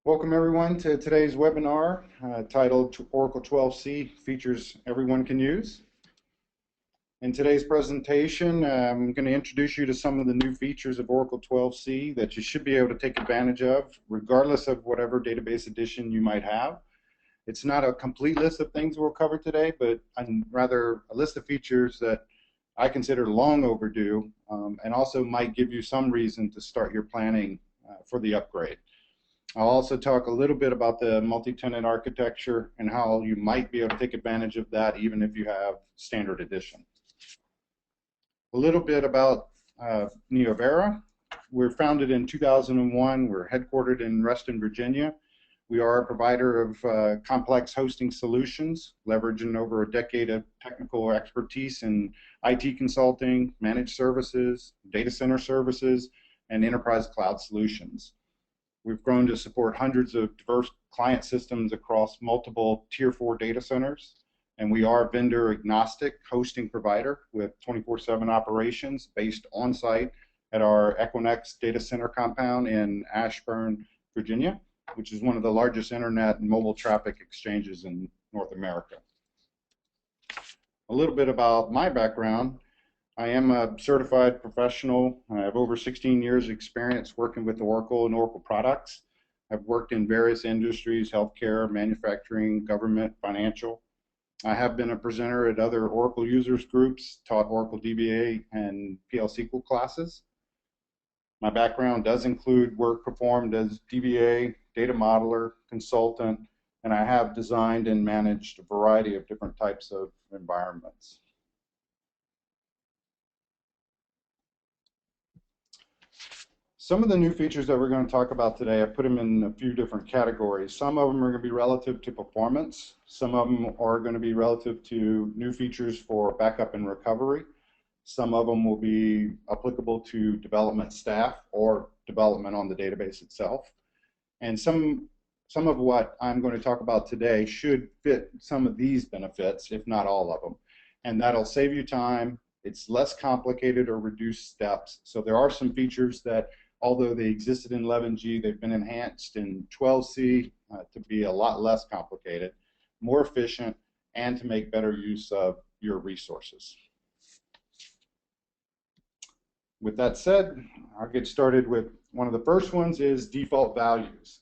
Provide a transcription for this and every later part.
Welcome everyone to today's webinar titled Oracle 12c Features Everyone Can Use. In today's presentation, I'm going to introduce you to some of the new features of Oracle 12c that you should be able to take advantage of regardless of whatever database edition you might have. It's not a complete list of things we'll cover today, but rather a list of features that I consider long overdue and also might give you some reason to start your planning for the upgrade. I'll also talk a little bit about the multi-tenant architecture and how you might be able to take advantage of that even if you have standard edition. A little bit about Neovera. We're founded in 2001. We're headquartered in Reston, Virginia. We are a provider of complex hosting solutions, leveraging over a decade of technical expertise in IT consulting, managed services, data center services, and enterprise cloud solutions. We've grown to support hundreds of diverse client systems across multiple Tier 4 data centers, and we are a vendor agnostic hosting provider with 24/7 operations based on-site at our Equinix data center compound in Ashburn, Virginia, which is one of the largest internet and mobile traffic exchanges in North America. A little bit about my background. I am a certified professional. I have over 16 years experience working with Oracle and Oracle products. I've worked in various industries, healthcare, manufacturing, government, financial. I have been a presenter at other Oracle users groups, taught Oracle DBA and PL SQL classes. My background does include work performed as DBA, data modeler, consultant, and I have designed and managed a variety of different types of environments. Some of the new features that we're going to talk about today, I put them in a few different categories. Some of them are going to be relative to performance. Some of them are going to be relative to new features for backup and recovery. Some of them will be applicable to development staff or development on the database itself. And some of what I'm going to talk about today should fit some of these benefits, if not all of them. And that'll save you time. It's less complicated or reduced steps. So there are some features that, although they existed in 11G, they've been enhanced in 12C to be a lot less complicated, more efficient, and to make better use of your resources. With that said, I'll get started with one of the first ones is default values.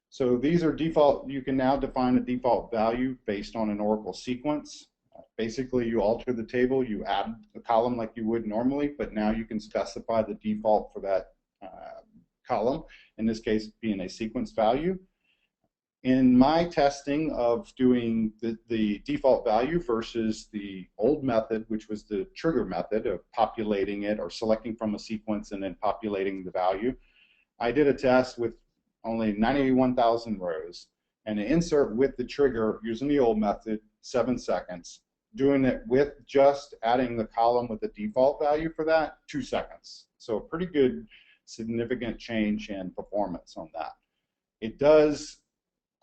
So these are default. You can now define a default value based on an Oracle sequence. Basically, you alter the table, you add a column like you would normally, but now you can specify the default for that column, in this case being a sequence value. In my testing of doing the default value versus the old method, which was the trigger method of populating it or selecting from a sequence and then populating the value, I did a test with only 91,000 rows and an insert with the trigger using the old method, 7 seconds. Doing it with just adding the column with the default value for that, 2 seconds. So a pretty good significant change in performance on that. It does,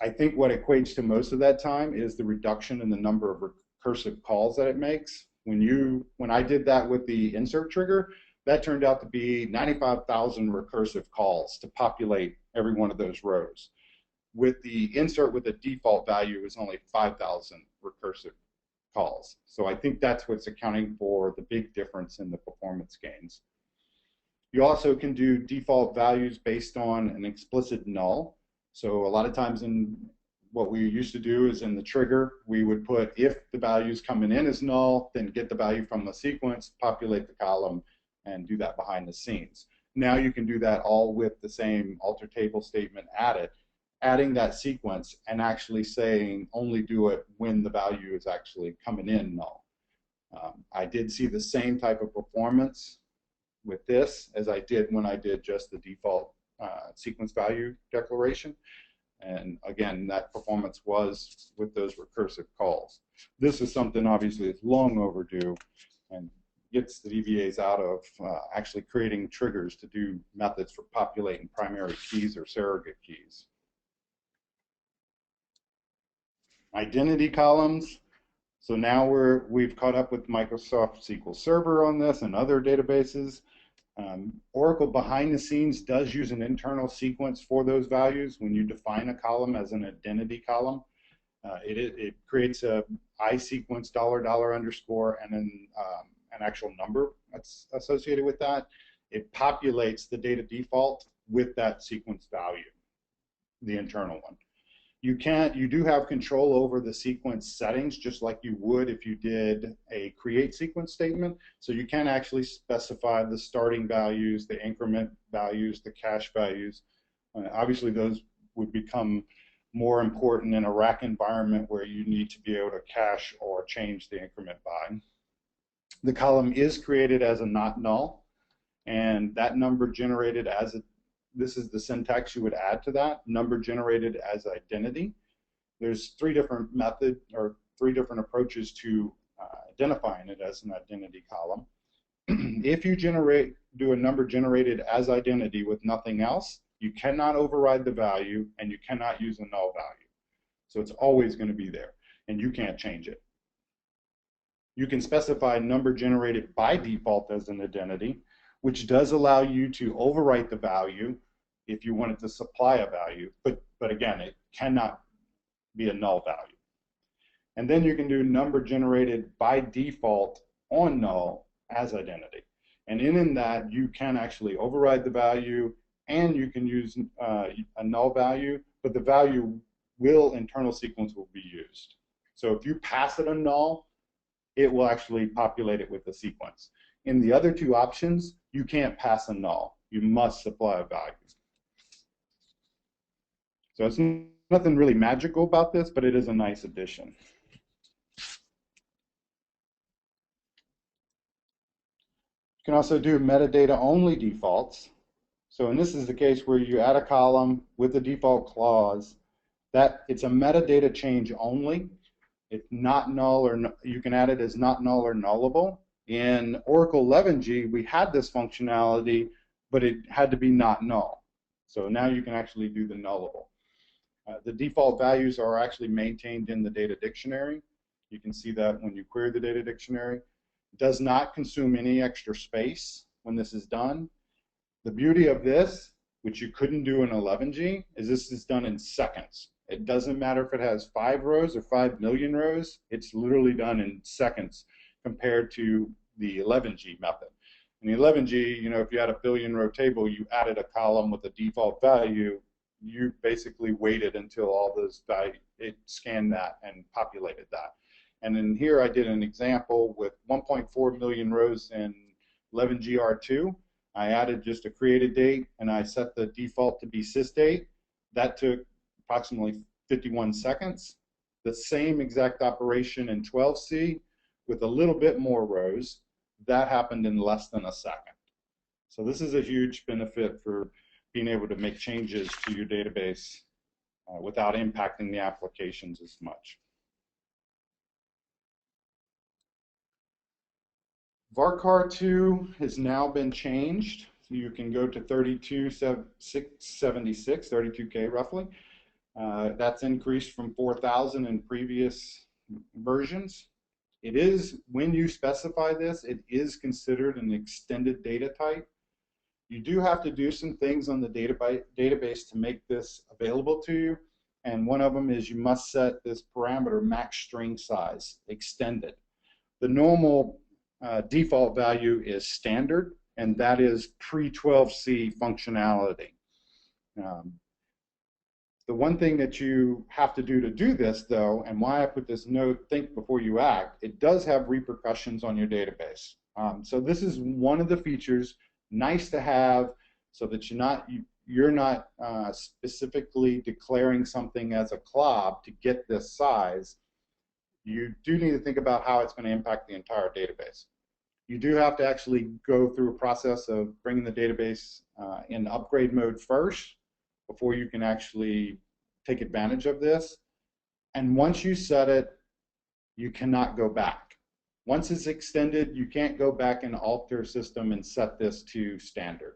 I think what equates to most of that time is the reduction in the number of recursive calls that it makes. When I did that with the insert trigger, that turned out to be 95,000 recursive calls to populate every one of those rows. With the insert with the default value is only 5,000 recursive calls. So I think that's what's accounting for the big difference in the performance gains. You also can do default values based on an explicit null. So a lot of times in what we used to do is in the trigger, we would put if the value's coming in as null, then get the value from the sequence, populate the column, and do that behind the scenes. Now you can do that all with the same alter table statement added, adding that sequence and actually saying only do it when the value is actually coming in null. I did see the same type of performance with this as I did when I did just the default sequence value declaration. And again, that performance was with those recursive calls. This is something obviously that's long overdue and gets the DBAs out of actually creating triggers to do methods for populating primary keys or surrogate keys. Identity columns. So now we've caught up with Microsoft SQL Server on this and other databases. Oracle behind the scenes does use an internal sequence for those values. When you define a column as an identity column, it creates a I sequence $$ and then an actual number that's associated with that. It populates the data default with that sequence value, the internal one. You do have control over the sequence settings just like you would if you did a create sequence statement. So you can actually specify the starting values, the increment values, the cache values. Obviously those would become more important in a rack environment where you need to be able to cache or change the increment by. The column is created as a not null, and that number generated as a this is the syntax you would add to that, number generated as identity. There's three different methods or three different approaches to identifying it as an identity column. If you do a number generated as identity with nothing else, you cannot override the value and you cannot use a null value. So it's always going to be there and you can't change it. You can specify number generated by default as an identity, which does allow you to overwrite the value if you wanted to supply a value, but again, it cannot be a null value. And then you can do number generated by default on null as identity. And in that, you can actually override the value and you can use a null value, but the value internal sequence will be used. So if you pass it a null, it will actually populate it with the sequence. In the other two options, you can't pass a null. You must supply a value. So it's nothing really magical about this, but it is a nice addition. You can also do metadata only defaults. So and this is the case where you add a column with the default clause that it's a metadata change only. It's not null or you can add it as not null or nullable. In Oracle 11g, we had this functionality, but it had to be not null. So now you can actually do the nullable. The default values are actually maintained in the data dictionary. You can see that when you query the data dictionary. It does not consume any extra space when this is done. The beauty of this, which you couldn't do in 11g, is this is done in seconds. It doesn't matter if it has 5 rows or 5 million rows. It's literally done in seconds compared to the 11g method. In the 11g, if you had a billion row table, you added a column with a default value, you basically waited until all those values, it scanned that and populated that. And in here I did an example with 1.4 million rows in 11gr2. I added just a created date and I set the default to be sysdate. That took approximately 51 seconds. The same exact operation in 12c with a little bit more rows, that happened in less than a second. So this is a huge benefit for being able to make changes to your database without impacting the applications as much. varchar2 has now been changed. So you can go to 3276, 32K roughly. That's increased from 4,000 in previous versions. It is, when you specify this, it is considered an extended data type. You do have to do some things on the database to make this available to you, and one of them is you must set this parameter max string size extended. The normal default value is standard, and that is pre-12c functionality. The one thing that you have to do this, though, and why I put this note, think before you act, it does have repercussions on your database. So this is one of the features, nice to have, so that you're not specifically declaring something as a clob to get this size. You do need to think about how it's going to impact the entire database. You do have to actually go through a process of bringing the database in upgrade mode first before you can actually take advantage of this. And once you set it, you cannot go back. Once it's extended, you can't go back and alter system and set this to standard.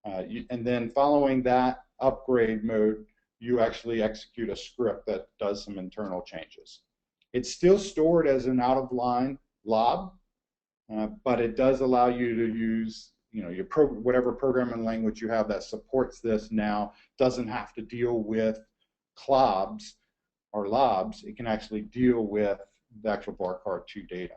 And then following that upgrade mode, you actually execute a script that does some internal changes. It's still stored as an out-of-line lob, but it does allow you to use your whatever programming language you have that supports this now doesn't have to deal with CLOBs or LOBs. It can actually deal with the actual VARCHAR2 data.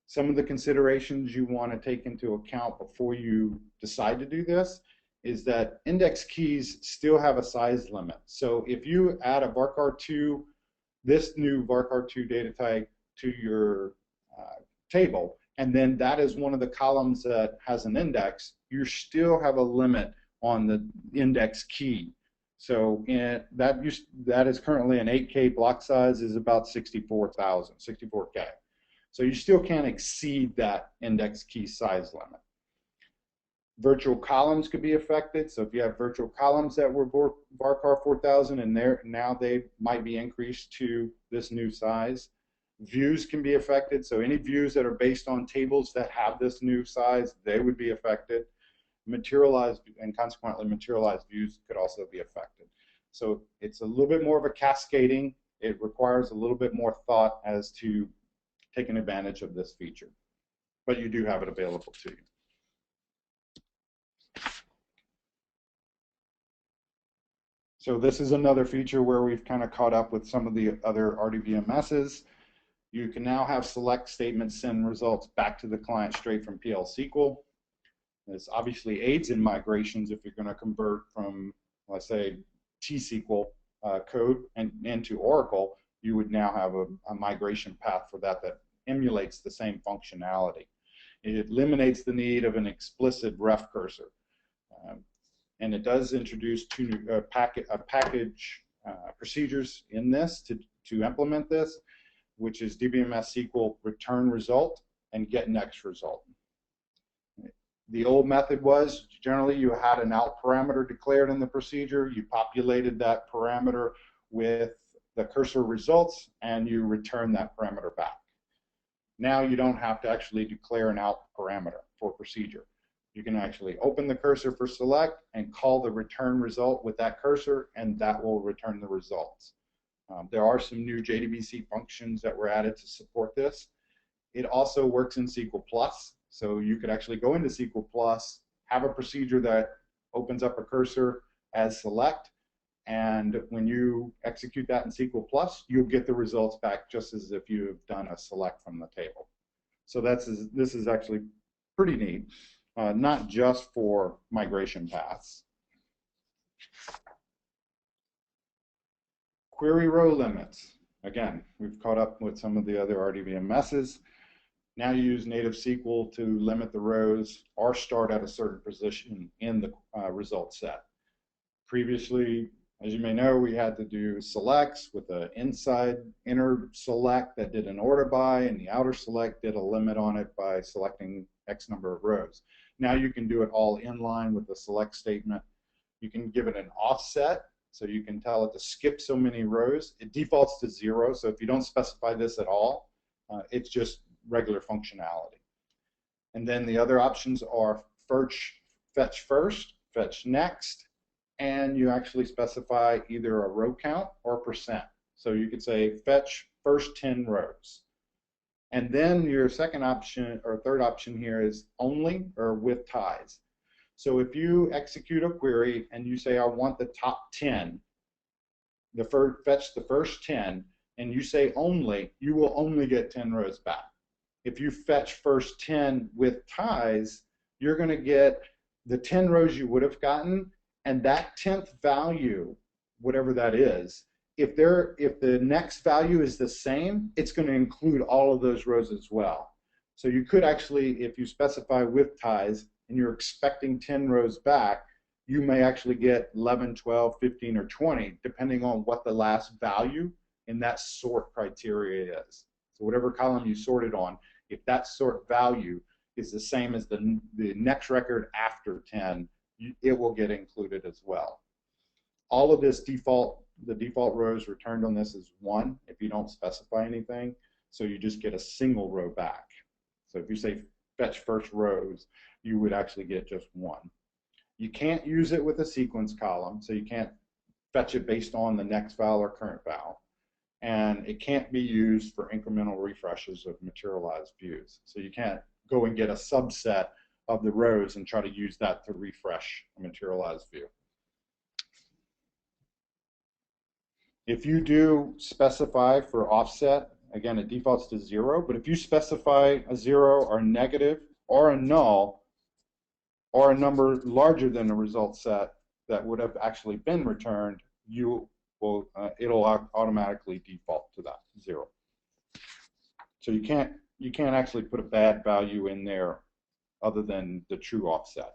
Some of the considerations you want to take into account before you decide to do this is that index keys still have a size limit. So if you add a VARCHAR2, this new VARCHAR2 data type to your table, and then that is one of the columns that has an index, you still have a limit on the index key. So that is currently an 8K block size is about 64K. So you still can't exceed that index key size limit. Virtual columns could be affected. So if you have virtual columns that were VARCHAR 4000 and now they might be increased to this new size. Views can be affected. So any views that are based on tables that have this new size, they would be affected. Materialized and consequently materialized views could also be affected. So it's a little bit more of a cascading. It requires a little bit more thought as to taking advantage of this feature. But you do have it available to you. So this is another feature where we've kind of caught up with some of the other RDBMSs. You can now have select statements send results back to the client straight from PL SQL. This obviously aids in migrations if you're going to convert from, let's say, T-SQL code into Oracle. You would now have a migration path for that emulates the same functionality. It eliminates the need of an explicit ref cursor. And it does introduce package procedures in this to implement this, which is DBMS SQL return result and get next result. The old method was generally you had an out parameter declared in the procedure, you populated that parameter with the cursor results, and you return that parameter back. Now you don't have to actually declare an out parameter for procedure. You can actually open the cursor for select and call the return result with that cursor, and that will return the results. There are some new JDBC functions that were added to support this. It also works in SQL+, so you could actually go into SQL+, have a procedure that opens up a cursor as select, and when you execute that in SQL+, you'll get the results back just as if you have done a select from the table. So this is actually pretty neat, not just for migration paths. Query row limits. Again, we've caught up with some of the other RDBMSs. Now you use native SQL to limit the rows or start at a certain position in the result set. Previously, as you may know, we had to do selects with an inner select that did an order by, and the outer select did a limit on it by selecting X number of rows. Now you can do it all in line with the select statement. You can give it an offset, so you can tell it to skip so many rows. It defaults to 0, so if you don't specify this at all, it's just regular functionality. And then the other options are fetch first, fetch next, and you actually specify either a row count or percent. So you could say fetch first 10 rows. And then your second option or third option here is only or with ties. So if you execute a query and you say I want the top 10, fetch the first 10, and you say only, you will only get 10 rows back. If you fetch first 10 with ties, you're going to get the 10 rows you would have gotten, and that 10th value, whatever that is, if the next value is the same, it's going to include all of those rows as well. So you could actually, if you specify with ties and you're expecting 10 rows back, you may actually get 11, 12, 15, or 20, depending on what the last value in that sort criteria is. So whatever column you sorted on, if that sort value is the same as the next record after 10, it will get included as well. All of this the default rows returned on this is 1 if you don't specify anything, so you just get a single row back. So if you say fetch first rows, you would actually get just 1. You can't use it with a sequence column, so you can't fetch it based on the next val or current val. And it can't be used for incremental refreshes of materialized views. So you can't go and get a subset of the rows and try to use that to refresh a materialized view. If you do specify for offset, again, it defaults to 0, but if you specify a 0 or negative or a null or a number larger than the result set that would have actually been returned, it'll automatically default to that 0. So you can't actually put a bad value in there other than the true offset.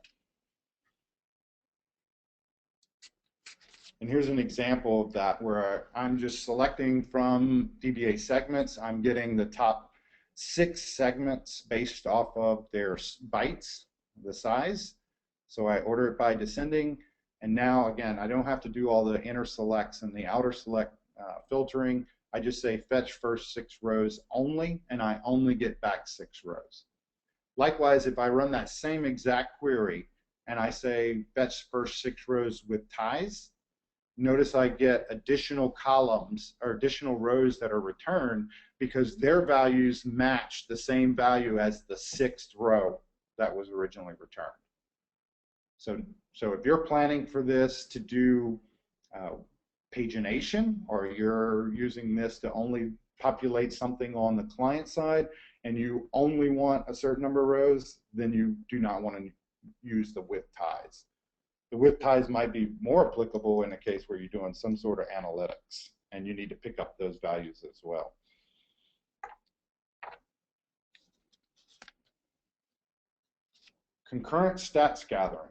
And here's an example of that where I'm just selecting from DBA segments. I'm getting the top 6 segments based off of their bytes, the size. So I order it by descending. And now, again, I don't have to do all the inner selects and the outer select filtering. I just say fetch first 6 rows only, and I only get back 6 rows. Likewise, if I run that same exact query and I say fetch first 6 rows with ties, notice I get additional columns or additional rows that are returned because their values match the same value as the 6th row that was originally returned. So if you're planning for this to do pagination, or you're using this to only populate something on the client side and you only want a certain number of rows, then you do not want to use the with ties. The with ties might be more applicable in a case where you're doing some sort of analytics and you need to pick up those values as well. Concurrent stats gathering.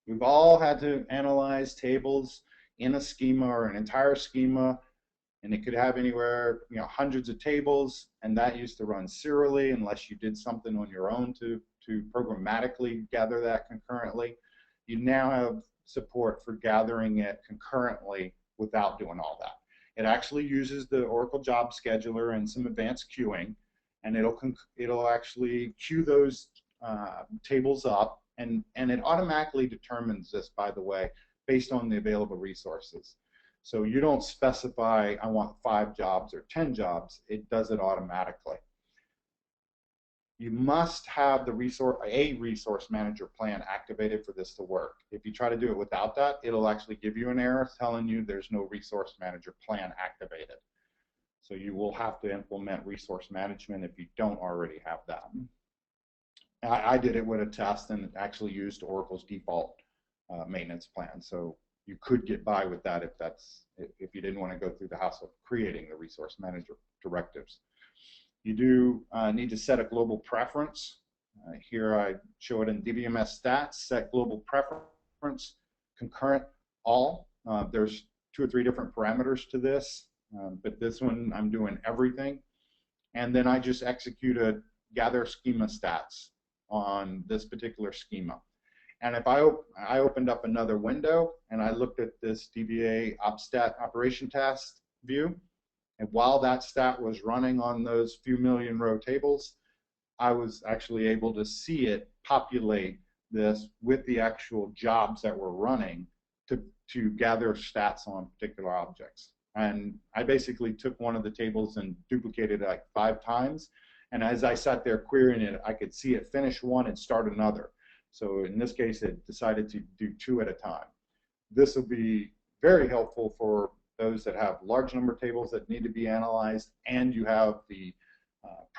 We've all had to analyze tables in a schema or an entire schema, and it could have anywhere, hundreds of tables, and that used to run serially unless you did something on your own to programmatically gather that concurrently. You now have support for gathering it concurrently without doing all that. It actually uses the Oracle Job Scheduler and some advanced queuing, and it'll actually queue those tables up, and it automatically determines this, by the way, based on the available resources. So you don't specify, I want 5 jobs or 10 jobs. It does it automatically. You must have a resource manager plan activated for this to work. If you try to do it without that, it'll actually give you an error telling you there's no resource manager plan activated. So you will have to implement resource management if you don't already have that. I did it with a test and actually used Oracle's default maintenance plan. So you could get by with that if you didn't want to go through the hassle of creating the resource manager directives. You do need to set a global preference. Here I show it in DBMS stats, set global preference, concurrent all. There's 2 or 3 different parameters to this, but this one I'm doing everything. And then I just execute a gather schema stats on this particular schema. And if I opened up another window and I looked at this DBA OpStat operation task view, and while that stat was running on those few million row tables, I was actually able to see it populate this with the actual jobs that were running to gather stats on particular objects. And I basically took one of the tables and duplicated it like 5 times. And as I sat there querying it, I could see it finish one and start another. So in this case, it decided to do 2 at a time. This will be very helpful for those that have large number of tables that need to be analyzed, and you have the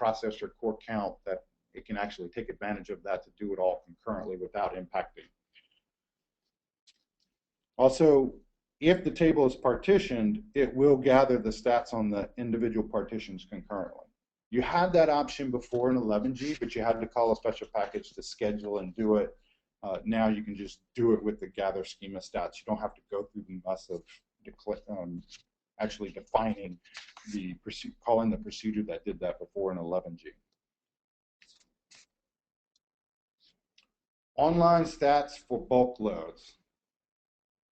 processor core count that it can actually take advantage of that to do it all concurrently without impacting. Also, if the table is partitioned, it will gather the stats on the individual partitions concurrently. You had that option before in 11G, but you had to call a special package to schedule and do it. Now you can just do it with the gather schema stats. You don't have to go through the mess of actually defining calling the procedure that did that before in 11G. Online stats for bulk loads.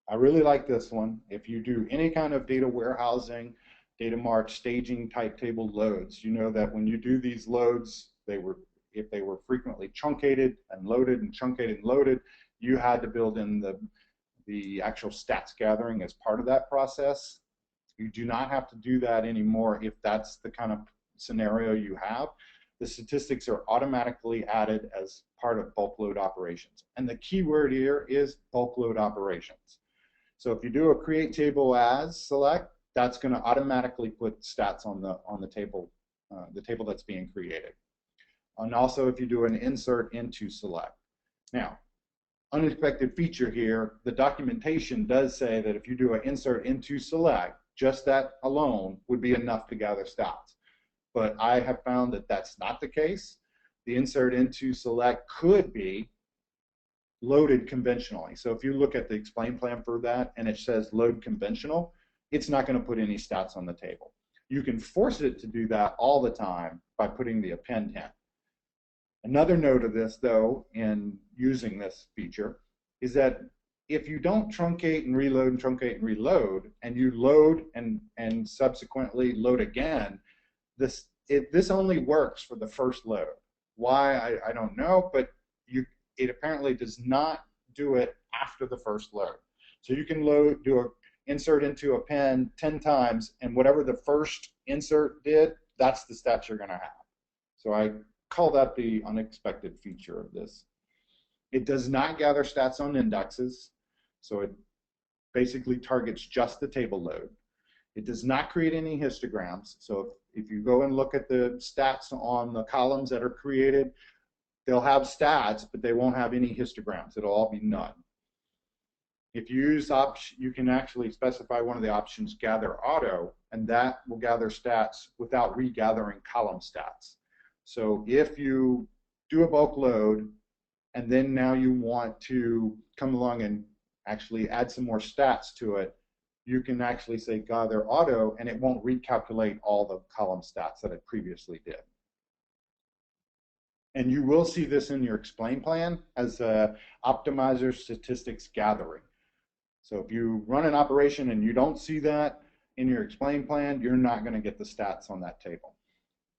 I really like this one. If you do any kind of data warehousing, data mart, staging type table loads, you know that when you do these loads, if they were frequently truncated and loaded and truncated and loaded, you had to build in the actual stats gathering as part of that process. You do not have to do that anymore if that's the kind of scenario you have. the statistics are automatically added as part of bulk load operations. And the key word here is bulk load operations. So if you do a create table as select, that's going to automatically put stats on the table that's being created. And also if you do an insert into select. Now, unexpected feature here, the documentation does say that if you do an insert into select, just that alone would be enough to gather stats. But I have found that that's not the case. The insert into select could be loaded conventionally. So if you look at the explain plan for that and it says load conventional, it's not going to put any stats on the table. You can force it to do that all the time by putting the append in. Another note of this, though, in using this feature, is that if you don't truncate and reload, and you load and subsequently load again, this only works for the first load. Why, I don't know, but it apparently does not do it after the first load. So you can do an insert into append 10 times, and whatever the first insert did, that's the stats you're going to have. So I call that the unexpected feature of this. It does not gather stats on indexes, so it basically targets just the table load. It does not create any histograms, so if you go and look at the stats on the columns that are created, they'll have stats, but they won't have any histograms. It'll all be none. If you use you can actually specify one of the options, gather auto, and that will gather stats without regathering column stats. So if you do a bulk load, and then now you want to come along and actually add some more stats to it, you can actually say gather auto, and it won't recalculate all the column stats that it previously did. And you will see this in your explain plan as optimizer statistics gathering. So if you run an operation and you don't see that in your explain plan, you're not going to get the stats on that table.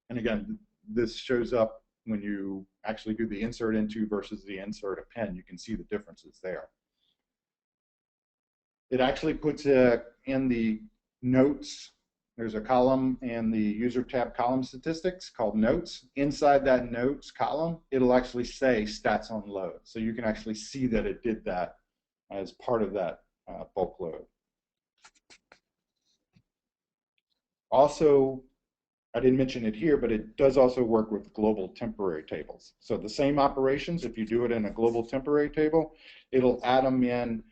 And again, this shows up when you actually do the insert into versus the insert append. You can see the differences there. It actually puts in the notes. There's a column in the user tab column statistics called notes. Inside that notes column, it'll actually say stats on load. So you can actually see that it did that as part of that bulk load. Also, I didn't mention it here, but it does also work with global temporary tables. So the same operations, if you do it in a global temporary table, it'll add them in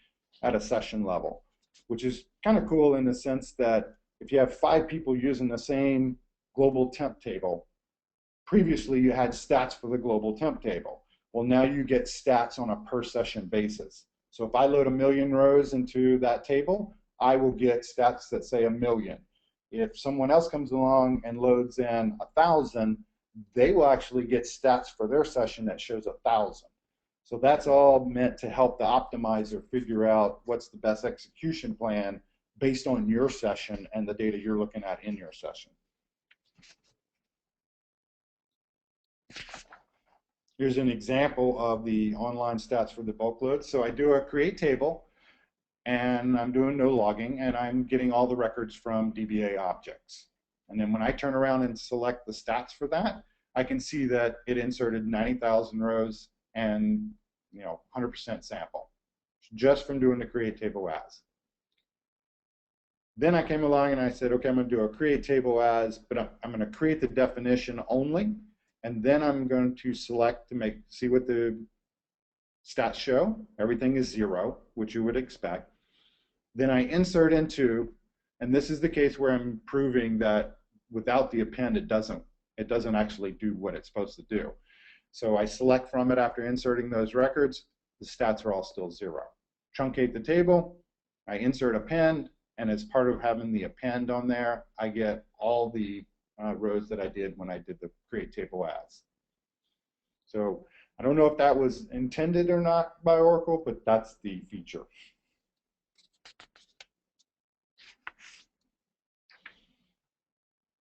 at a session level, which is kind of cool in the sense that if you have 5 people using the same global temp table, previously you had stats for the global temp table. Well, now you get stats on a per session basis. So if I load 1,000,000 rows into that table, I will get stats that say 1,000,000. If someone else comes along and loads in 1,000, they will actually get stats for their session that shows 1,000. So that's all meant to help the optimizer figure out what's the best execution plan based on your session and the data you're looking at in your session. Here's an example of the online stats for the bulk load. So I do a create table, and I'm doing no logging, and I'm getting all the records from DBA objects. And then when I turn around and select the stats for that, I can see that it inserted 90,000 rows and 100% sample, just from doing the create table as. Then I came along and I said, okay, I'm going to do a create table as, but I'm going to create the definition only, and then I'm going to select to see what the stats show. Everything is 0, which you would expect. Then I insert into, and this is the case where I'm proving that without the append, it doesn't actually do what it's supposed to do. So I select from it after inserting those records. The stats are all still 0. Truncate the table. I insert append, and as part of having the append on there, I get all the rows that I did when I did the create table as. So I don't know if that was intended or not by Oracle, but that's the feature.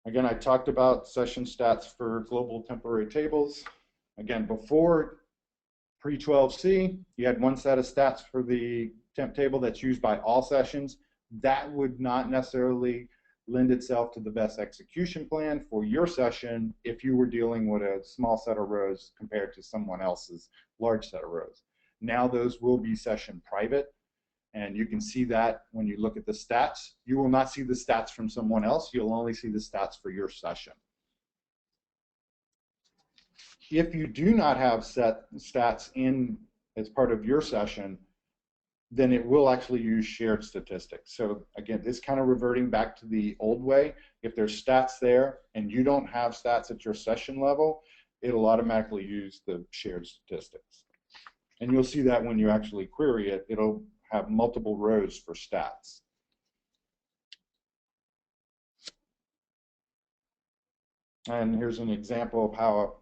Again, I talked about session stats for global temporary tables. Again, before pre-12c, you had one set of stats for the temp table that's used by all sessions. That would not necessarily lend itself to the best execution plan for your session if you were dealing with a small set of rows compared to someone else's large set of rows. Now those will be session private, and you can see that when you look at the stats. You will not see the stats from someone else. You'll only see the stats for your session. If you do not have set stats in as part of your session, then it will actually use shared statistics. So again, this kind of reverting back to the old way. If there's stats there and you don't have stats at your session level, it'll automatically use the shared statistics. And you'll see that when you actually query it, it'll have multiple rows for stats. And here's an example of how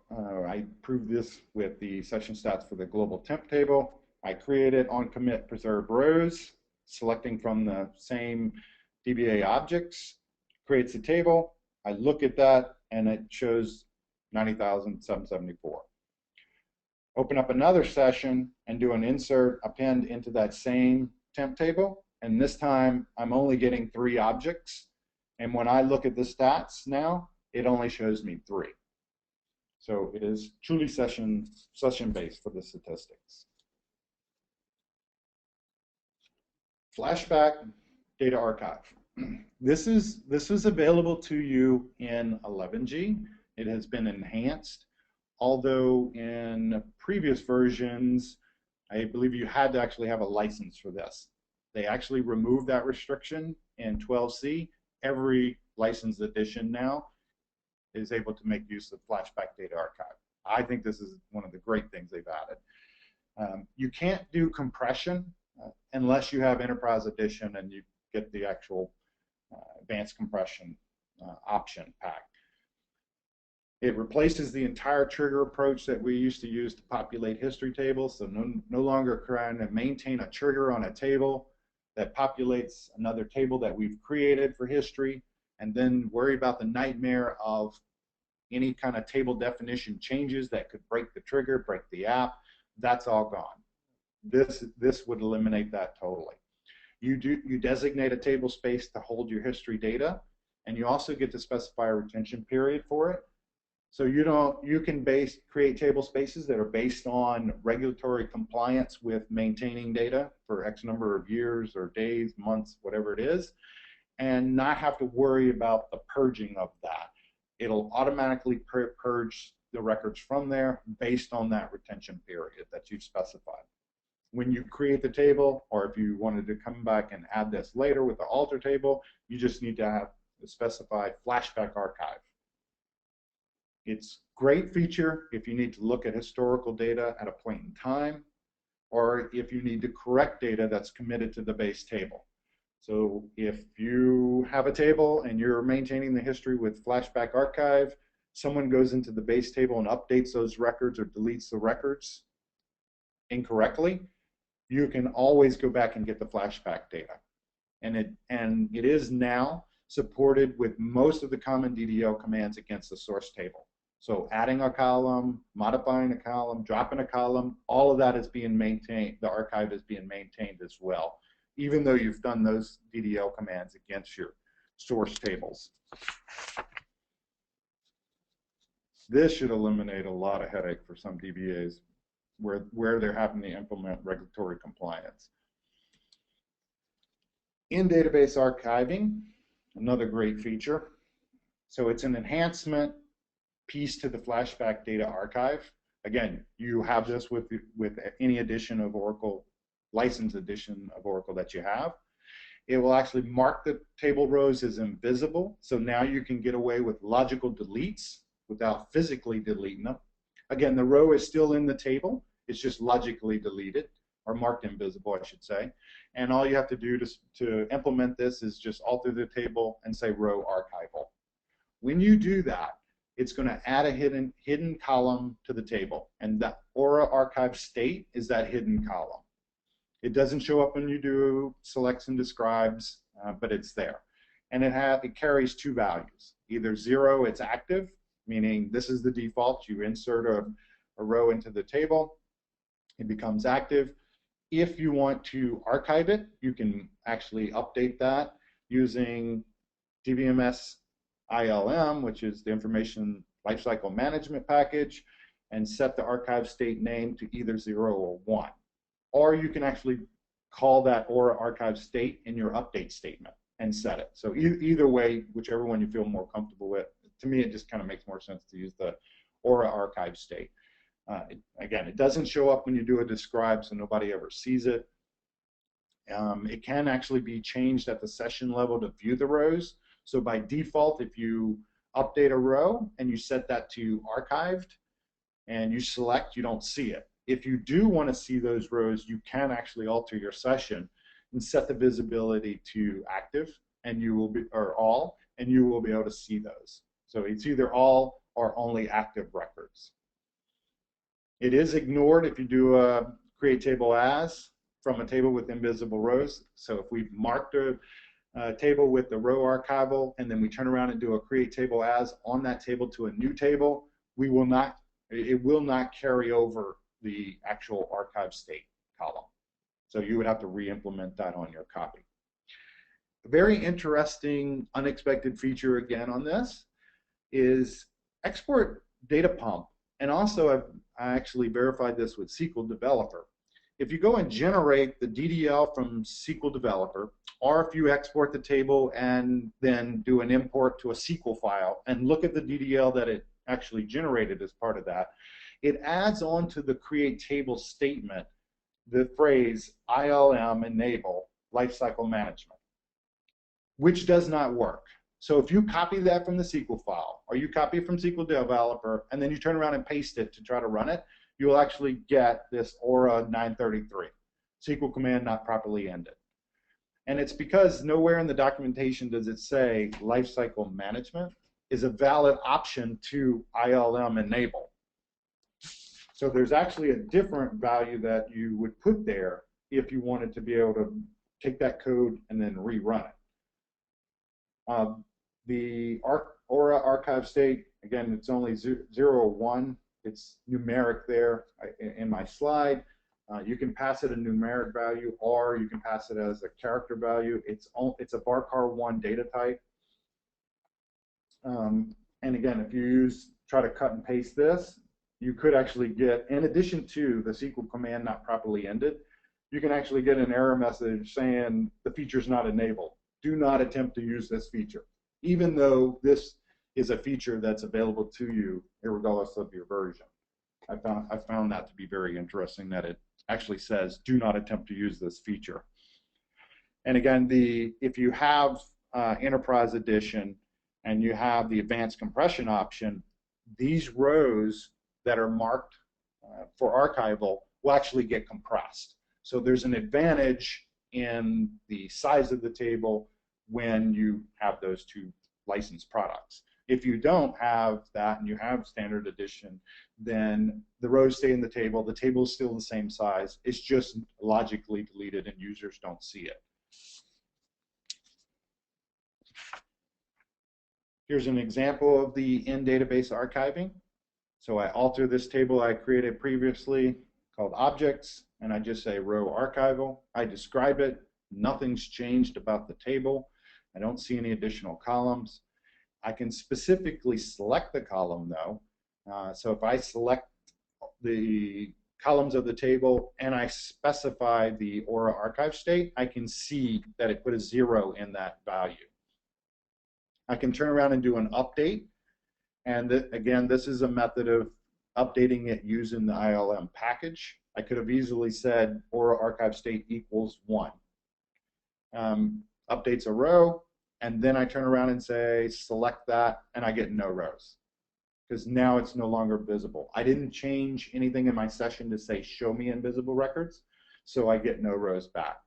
I proved this with the session stats for the global temp table. I created on commit preserve rows, selecting from the same DBA objects, creates a table. I look at that and it shows 90,774. Open up another session and do an insert append into that same temp table, and this time I'm only getting 3 objects, and when I look at the stats now, it only shows me 3. So it is truly session based for the statistics. Flashback data archive. This is available to you in 11G. It has been enhanced, although in previous versions, I believe you had to actually have a license for this. They actually removed that restriction in 12C. Every licensed edition now is able to make use of Flashback Data Archive. I think this is one of the great things they've added. You can't do compression unless you have Enterprise Edition and you get the actual advanced compression option pack. It replaces the entire trigger approach that we used to use to populate history tables, so no longer trying to maintain a trigger on a table that populates another table that we've created for history, and then worry about the nightmare of any kind of table definition changes that could break the trigger, break the app. That's all gone. This would eliminate that totally. You designate a table space to hold your history data, and you also get to specify a retention period for it. So you can create table spaces that are based on regulatory compliance with maintaining data for X number of years or days, months, whatever it is, and not have to worry about the purging of that. It'll automatically purge the records from there based on that retention period that you've specified. When you create the table, or if you wanted to come back and add this later with the alter table, you just need to have a specified flashback archive. It's a great feature if you need to look at historical data at a point in time, or if you need to correct data that's committed to the base table. So if you have a table and you're maintaining the history with Flashback Archive, someone goes into the base table and updates those records or deletes the records incorrectly, you can always go back and get the flashback data. And it is now supported with most of the common DDL commands against the source table. So adding a column, modifying a column, dropping a column, all of that is being maintained, the archive is being maintained as well, even though you've done those DDL commands against your source tables. This should eliminate a lot of headache for some DBAs where they're having to implement regulatory compliance. In-database archiving, another great feature. So it's an enhancement piece to the Flashback Data Archive. Again, you have this with any edition of Oracle, licensed edition of Oracle that you have. It will actually mark the table rows as invisible, so now you can get away with logical deletes without physically deleting them. Again, the row is still in the table, it's just logically deleted, or marked invisible, I should say. And all you have to do to implement this is just alter the table and say row archival. When you do that, it's going to add a hidden column to the table, and the Aura archive state is that hidden column. It doesn't show up when you do selects and describes, but it's there. And it carries 2 values. Either 0, it's active, meaning this is the default. You insert a row into the table, it becomes active. If you want to archive it, you can actually update that using DBMS ILM, which is the Information Lifecycle Management Package, and set the archive state name to either 0 or 1. Or you can actually call that Aura archive state in your update statement and set it. So either way, whichever one you feel more comfortable with. To me, it just kind of makes more sense to use the Aura archive state. Again, it doesn't show up when you do a describe, so nobody ever sees it. It can actually be changed at the session level to view the rows. So by default, if you update a row and you set that to archived and you select, you don't see it. If you do want to see those rows, you can actually alter your session and set the visibility to active, and you will be, or all, and you will be able to see those. So it's either all or only active records. It is ignored if you do a create table as from a table with invisible rows. So if we've marked a table with the row archival and then we turn around and do a create table as on that table to a new table, it will not carry over the actual archive state column. So you would have to re-implement that on your copy. A very interesting, unexpected feature again on this is export data pump. And also I actually verified this with SQL Developer. If you go and generate the DDL from SQL Developer, or if you export the table and then do an import to a SQL file and look at the DDL that it actually generated as part of that, it adds on to the create table statement the phrase ILM enable lifecycle management, which does not work. So if you copy that from the SQL file, or you copy it from SQL Developer, and then you turn around and paste it to try to run it, you will actually get this Aura 933, SQL command not properly ended. And it's because nowhere in the documentation does it say lifecycle management is a valid option to ILM enable. So there's actually a different value that you would put there if you wanted to be able to take that code and then rerun it. The Aura archive state, again, it's only 0 or 1. It's numeric there in my slide. You can pass it a numeric value, or you can pass it as a character value. It's a varchar1 data type. And again, if you try to cut and paste this, you could actually get, in addition to the SQL command not properly ended, you can actually get an error message saying the feature is not enabled. Do not attempt to use this feature, even though this is a feature that's available to you regardless of your version. I found that to be very interesting, that it actually says do not attempt to use this feature. And again, if you have Enterprise Edition and you have the advanced compression option, these rows that are marked for archival will actually get compressed. So there's an advantage in the size of the table when you have those two licensed products. If you don't have that and you have standard edition, then the rows stay in the table is still the same size, it's just logically deleted and users don't see it. Here's an example of the in-database archiving. So I alter this table I created previously called objects, and I just say row archival. I describe it. Nothing's changed about the table. I don't see any additional columns. I can specifically select the column though. So if I select the columns of the table and I specify the Aura archive state, I can see that it put a 0 in that value. I can turn around and do an update. And again, this is a method of updating it using the ILM package. I could have easily said Aura archive state equals 1. Updates a row, and then I turn around and say select that, and I get no rows because now it's no longer visible. I didn't change anything in my session to say show me invisible records, so I get no rows back.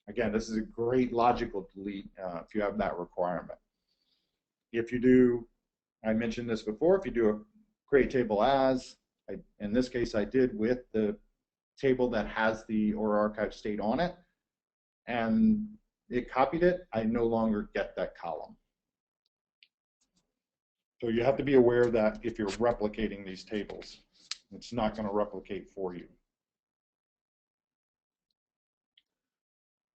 Again, this is a great logical delete if you have that requirement. If you do, I mentioned this before, if you do a create table as, in this case I did with the table that has the Aura archive state on it, and it copied it, I no longer get that column. So you have to be aware that if you're replicating these tables, it's not going to replicate for you.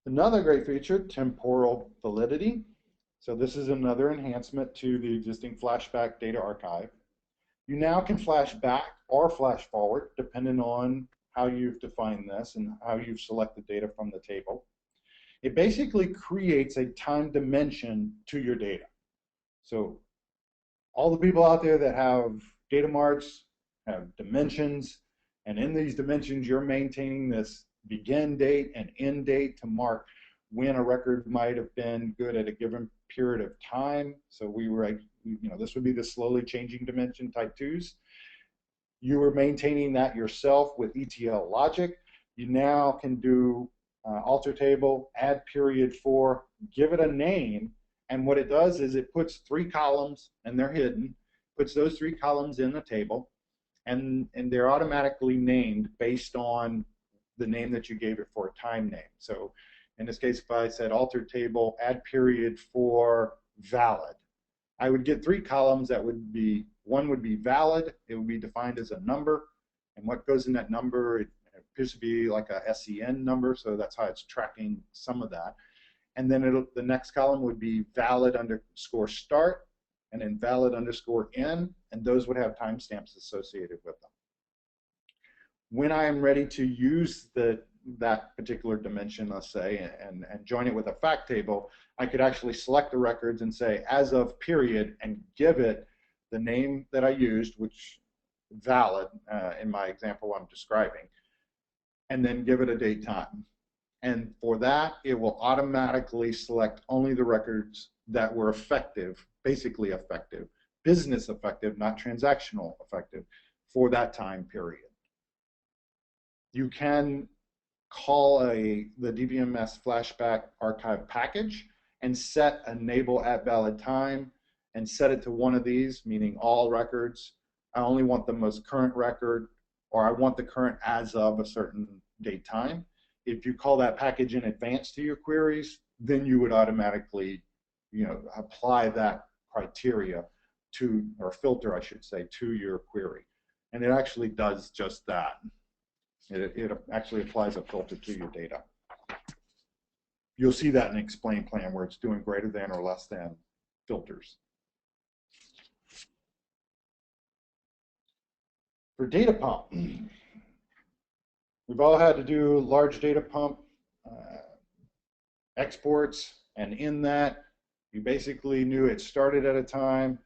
Another great feature, temporal validity. So this is another enhancement to the existing flashback data archive. You now can flash back or flash forward, depending on how you've defined this and how you've selected data from the table. It basically creates a time dimension to your data. So all the people out there that have data marts have dimensions, and in these dimensions you're maintaining this begin date and end date to mark when a record might have been good at a given period of time. So we were, this would be the slowly changing dimension type 2s. You were maintaining that yourself with ETL logic. You now can do alter table, add period for, give it a name, and what it does is it puts 3 columns, and they're hidden, puts those 3 columns in the table, and they're automatically named based on the name that you gave it for a time name. So in this case, if I said alter table, add period for valid, I would get 3 columns that would be, one would be valid, it would be defined as a number, and what goes in that number, it appears to be like a SEN number, so that's how it's tracking some of that. And then the next column would be valid underscore start, and then valid underscore end, and those would have timestamps associated with them. When I am ready to use that particular dimension, let's say, and join it with a fact table, I could actually select the records and say as of period and give it the name that I used, which valid in my example I'm describing, and then give it a date time. And for that, it will automatically select only the records that were effective, basically effective, business effective, not transactional effective, for that time period. You can call the DBMS flashback archive package and set enable at valid time and set it to one of these, meaning all records. I only want the most current record, or I want the current as of a certain date time. If you call that package in advance to your queries, then you would automatically, apply that criteria to, or filter, I should say, to your query. And it actually does just that. It actually applies a filter to your data. You'll see that in explain plan where it's doing greater than or less than filters. For data pump, we've all had to do large data pump exports, and in that, you basically knew it started at a time,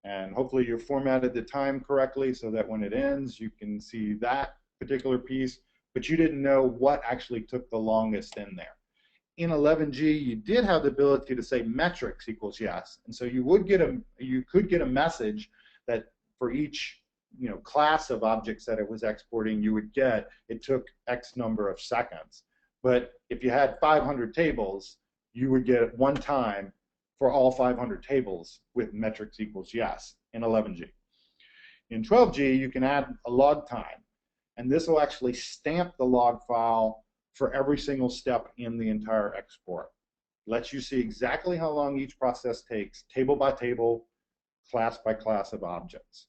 and hopefully you formatted the time correctly so that when it ends, you can see that particular piece, but you didn't know what actually took the longest in there. In 11G, you did have the ability to say metrics equals yes, and so you could get a message that for each class of objects that it was exporting, you would get it took X number of seconds. But if you had 500 tables, you would get one time for all 500 tables with metrics equals yes in 11G. In 12G, you can add a log time, and this will actually stamp the log file for every single step in the entire export. Lets you see exactly how long each process takes, table by table, class by class of objects.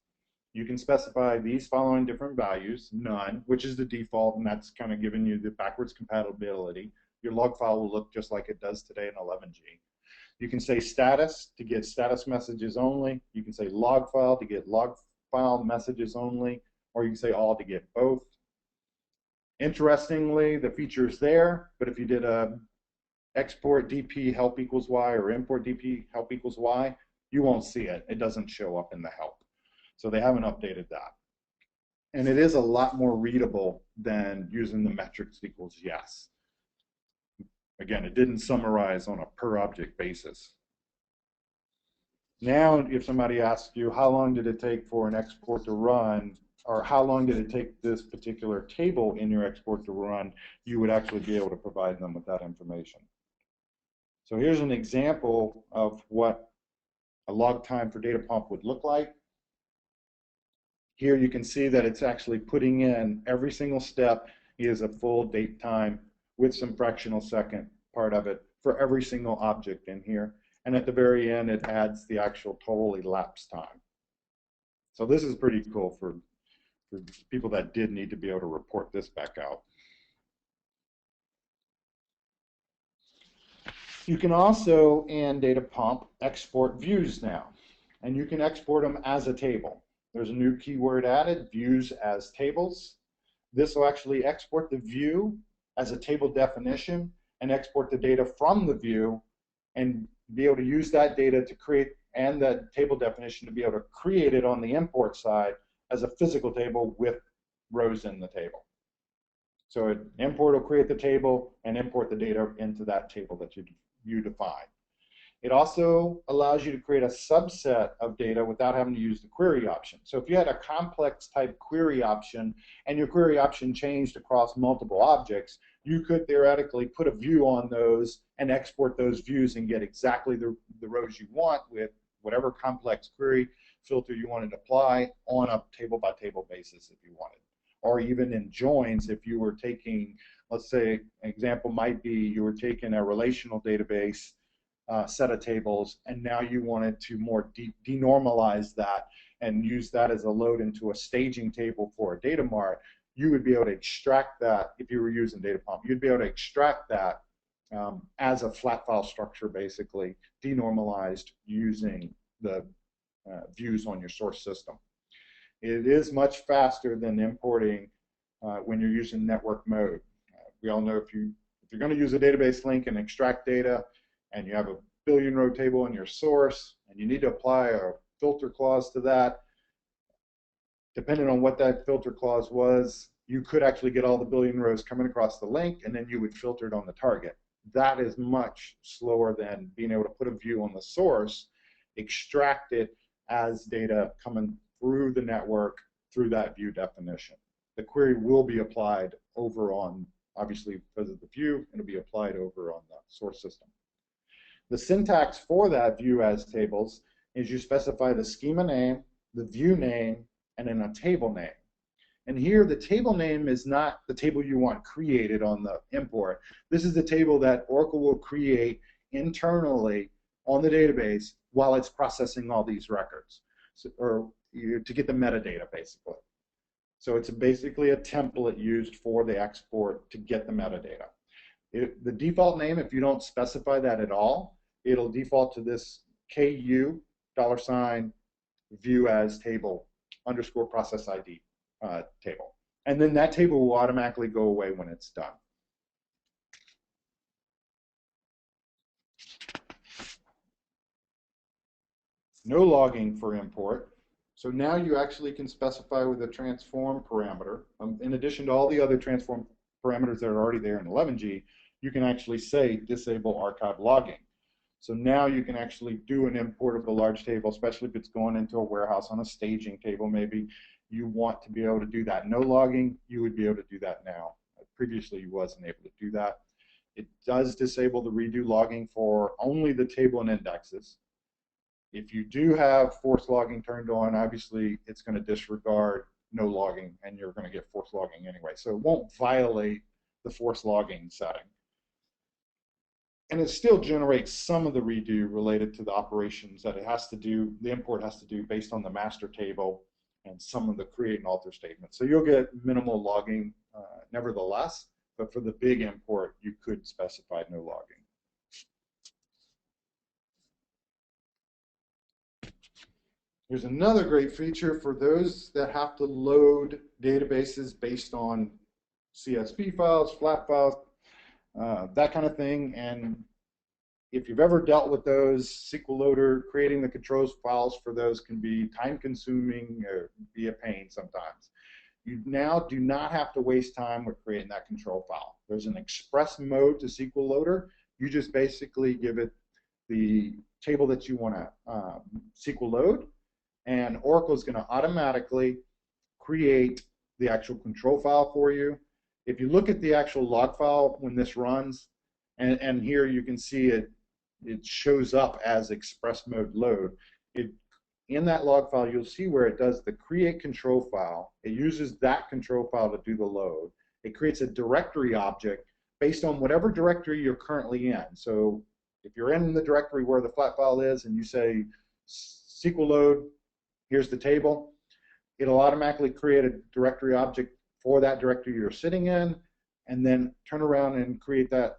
You can specify these following different values: none, which is the default, and that's kind of giving you the backwards compatibility. Your log file will look just like it does today in 11G. You can say status to get status messages only. You can say log file to get log file messages only, or you can say all to get both. Interestingly, the feature is there, but if you did a export DP help equals Y or import DP help equals Y, you won't see it. It doesn't show up in the help. So they haven't updated that. And it is a lot more readable than using the metrics equals yes. Again, it didn't summarize on a per object basis. Now, if somebody asks you how long did it take for an export to run, or how long did it take this particular table in your export to run, you would actually be able to provide them with that information. So here's an example of what a log time for data pump would look like. Here you can see that it's actually putting in every single step is a full date time with some fractional second part of it for every single object in here. And at the very end, it adds the actual total elapsed time. So this is pretty cool for people that did need to be able to report this back out. You can also, in Data Pump, export views now, and you can export them as a table. There's a new keyword added, views as tables. This will actually export the view as a table definition and export the data from the view and be able to use that data to create, and that table definition to be able to create it on the import side as a physical table with rows in the table. So an import will create the table and import the data into that table that you define. It also allows you to create a subset of data without having to use the query option. So if you had a complex type query option and your query option changed across multiple objects, you could theoretically put a view on those and export those views and get exactly the rows you want with whatever complex query filter you wanted to apply on a table by table basis if you wanted. Or even in joins, if you were taking, let's say an example might be you were taking a relational database set of tables, and now you wanted to more denormalize that and use that as a load into a staging table for a data mart, you would be able to extract that if you were using Data Pump. You'd be able to extract that as a flat file structure, basically, denormalized using the views on your source system. It is much faster than importing when you're using network mode. We all know if you're going to use a database link and extract data, and you have a billion row table in your source, and you need to apply a filter clause to that, depending on what that filter clause was, you could actually get all the billion rows coming across the link, and then you would filter it on the target. That is much slower than being able to put a view on the source, extract it as data coming through the network through that view definition. The query will be applied over on, obviously because of the view, it'll be applied over on the source system. The syntax for that view as tables is you specify the schema name, the view name, and then a table name. And here the table name is not the table you want created on the import. This is the table that Oracle will create internally on the database while it's processing all these records, or to get the metadata basically. So it's basically a template used for the export to get the metadata. The default name, if you don't specify that at all, it'll default to this KU $view as table _ process ID table. And then that table will automatically go away when it's done. No logging for import. So now you actually can specify with a transform parameter, in addition to all the other transform parameters that are already there in 11G, you can actually say disable archive logging. So now you can actually do an import of a large table, especially if it's going into a warehouse on a staging table maybe. You want to be able to do that. No logging, you would be able to do that now. Previously you wasn't able to do that. It does disable the redo logging for only the table and indexes. If you do have force logging turned on, obviously it's going to disregard no logging, and you're going to get force logging anyway. So it won't violate the force logging setting. And it still generates some of the redo related to the operations that it has to do, the import has to do based on the master table and some of the create and alter statements. So you'll get minimal logging nevertheless, but for the big import, you could specify no logging. Here's another great feature for those that have to load databases based on CSV files, flat files, that kind of thing. And if you've ever dealt with those, SQL Loader, creating the controls files for those can be time-consuming or be a pain sometimes. You now do not have to waste time with creating that control file. There's an express mode to SQL Loader. You just basically give it the table that you want to SQL load, and Oracle is going to automatically create the actual control file for you. If you look at the actual log file when this runs, and here you can see it shows up as express mode load. In that log file, you'll see where it does the create control file. It uses that control file to do the load. It creates a directory object based on whatever directory you're currently in. So if you're in the directory where the flat file is and you say SQL load, here's the table, it'll automatically create a directory object for that directory you're sitting in, and then turn around and create that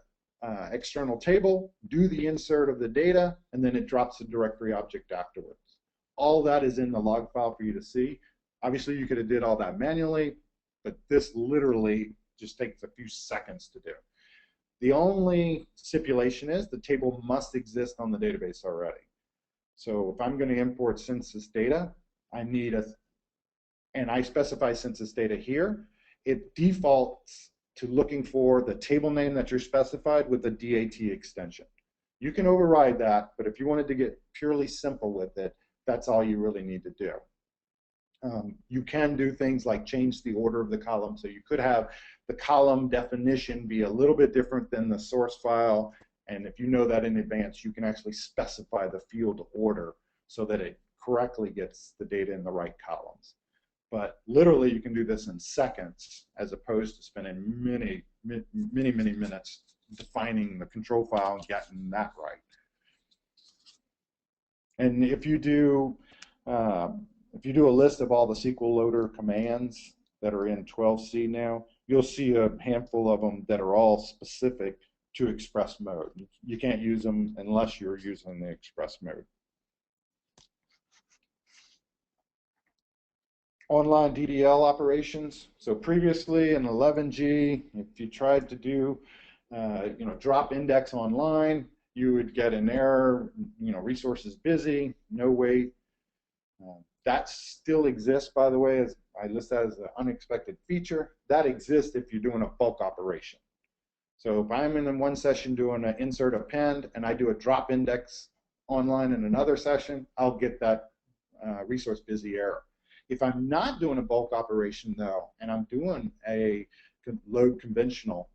external table, do the insert of the data, and then it drops the directory object afterwards. All that is in the log file for you to see. Obviously, you could have did all that manually, but this literally just takes a few seconds to do. The only stipulation is the table must exist on the database already. So if I'm going to import census data, I need and I specify census data here, it defaults to looking for the table name that you're specified with the DAT extension. You can override that, but if you wanted to get purely simple with it, that's all you really need to do. You can do things like change the order of the column, so you could have the column definition be a little bit different than the source file, and if you know that in advance, you can actually specify the field order so that it correctly gets the data in the right columns. But literally, you can do this in seconds as opposed to spending many minutes defining the control file and getting that right. And if you do a list of all the SQL loader commands that are in 12c now, you'll see a handful of them that are all specific to express mode. You can't use them unless you're using the express mode. Online DDL operations. So previously in 11G, if you tried to do drop index online, you would get an error, resources busy, no wait. That still exists, by the way, as I list that as an unexpected feature. That exists if you're doing a bulk operation. So if I'm in one session doing an insert append and I do a drop index online in another session, I'll get that resource busy error. If I'm not doing a bulk operation though, and I'm doing a load conventional,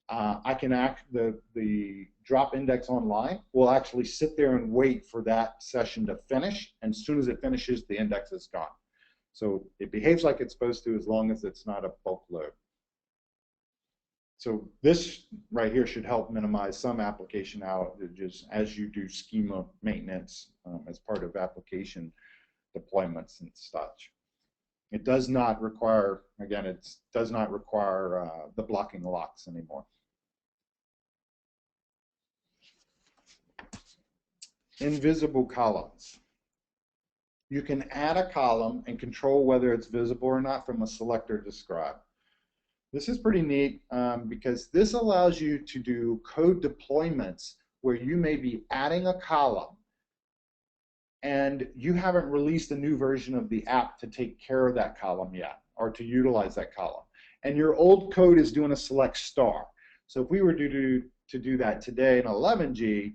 I can the drop index online will actually sit there and wait for that session to finish, and as soon as it finishes, the index is gone. So it behaves like it's supposed to as long as it's not a bulk load. So this right here should help minimize some application outages as you do schema maintenance as part of application deployments and such. It does not require, again, it does not require the blocking locks anymore. Invisible columns. You can add a column and control whether it's visible or not from a selector describe. This is pretty neat because this allows you to do code deployments where you may be adding a column and you haven't released a new version of the app to take care of that column yet or to utilize that column. And your old code is doing a select star. So if we were to do that today in 11G,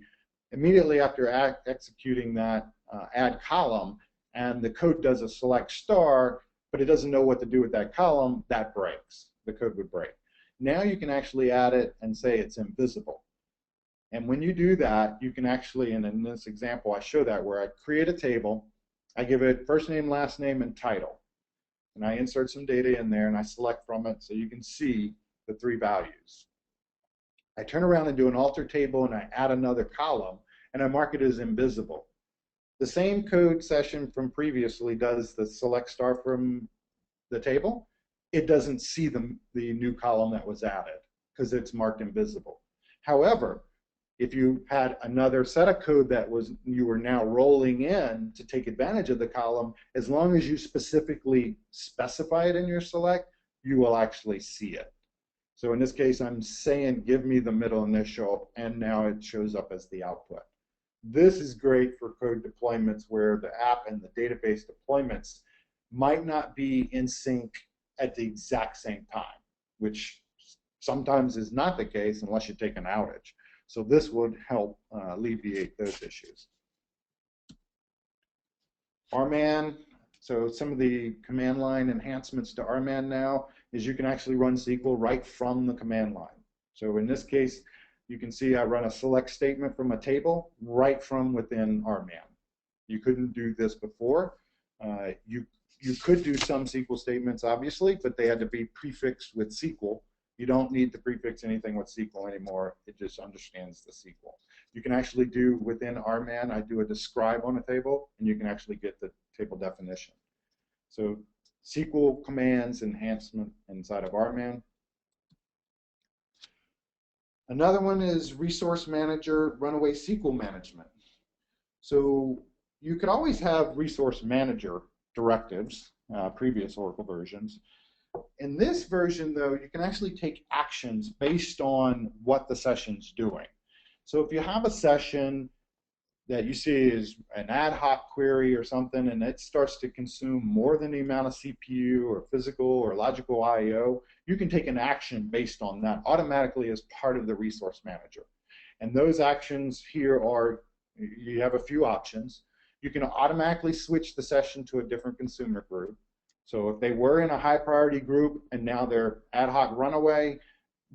immediately after executing that add column and the code does a select star, but it doesn't know what to do with that column, that breaks. The code would break. Now you can actually add it and say it's invisible. And when you do that, you can actually, and in this example, I show that where I create a table, I give it first name, last name, and title. And I insert some data in there, and I select from it so you can see the three values. I turn around and do an alter table, and I add another column, and I mark it as invisible. The same code session from previously does the select star from the table. It doesn't see the new column that was added because it's marked invisible. However, if you had another set of code that you were now rolling in to take advantage of the column, as long as you specifically specify it in your select, you will actually see it. So in this case, I'm saying give me the middle initial, and now it shows up as the output. This is great for code deployments where the app and the database deployments might not be in sync at the exact same time, which sometimes is not the case unless you take an outage. So this would help alleviate those issues. RMAN, so some of the command line enhancements to RMAN now is you can actually run SQL right from the command line. So in this case, you can see I run a select statement from a table right from within RMAN. You couldn't do this before. You could do some SQL statements, obviously, but they had to be prefixed with SQL. You don't need to prefix anything with SQL anymore. It just understands the SQL. You can actually do within RMAN, I do a describe on a table, and you can actually get the table definition. So SQL commands enhancement inside of RMAN. Another one is Resource Manager Runaway SQL Management. So you could always have Resource Manager directives, previous Oracle versions. In this version, though, you can actually take actions based on what the session's doing. So if you have a session that you see is an ad hoc query or something, and it starts to consume more than the amount of CPU or physical or logical I/O, you can take an action based on that automatically as part of the Resource Manager. And those actions here are, you have a few options. You can automatically switch the session to a different consumer group. So if they were in a high priority group and now they're ad hoc runaway,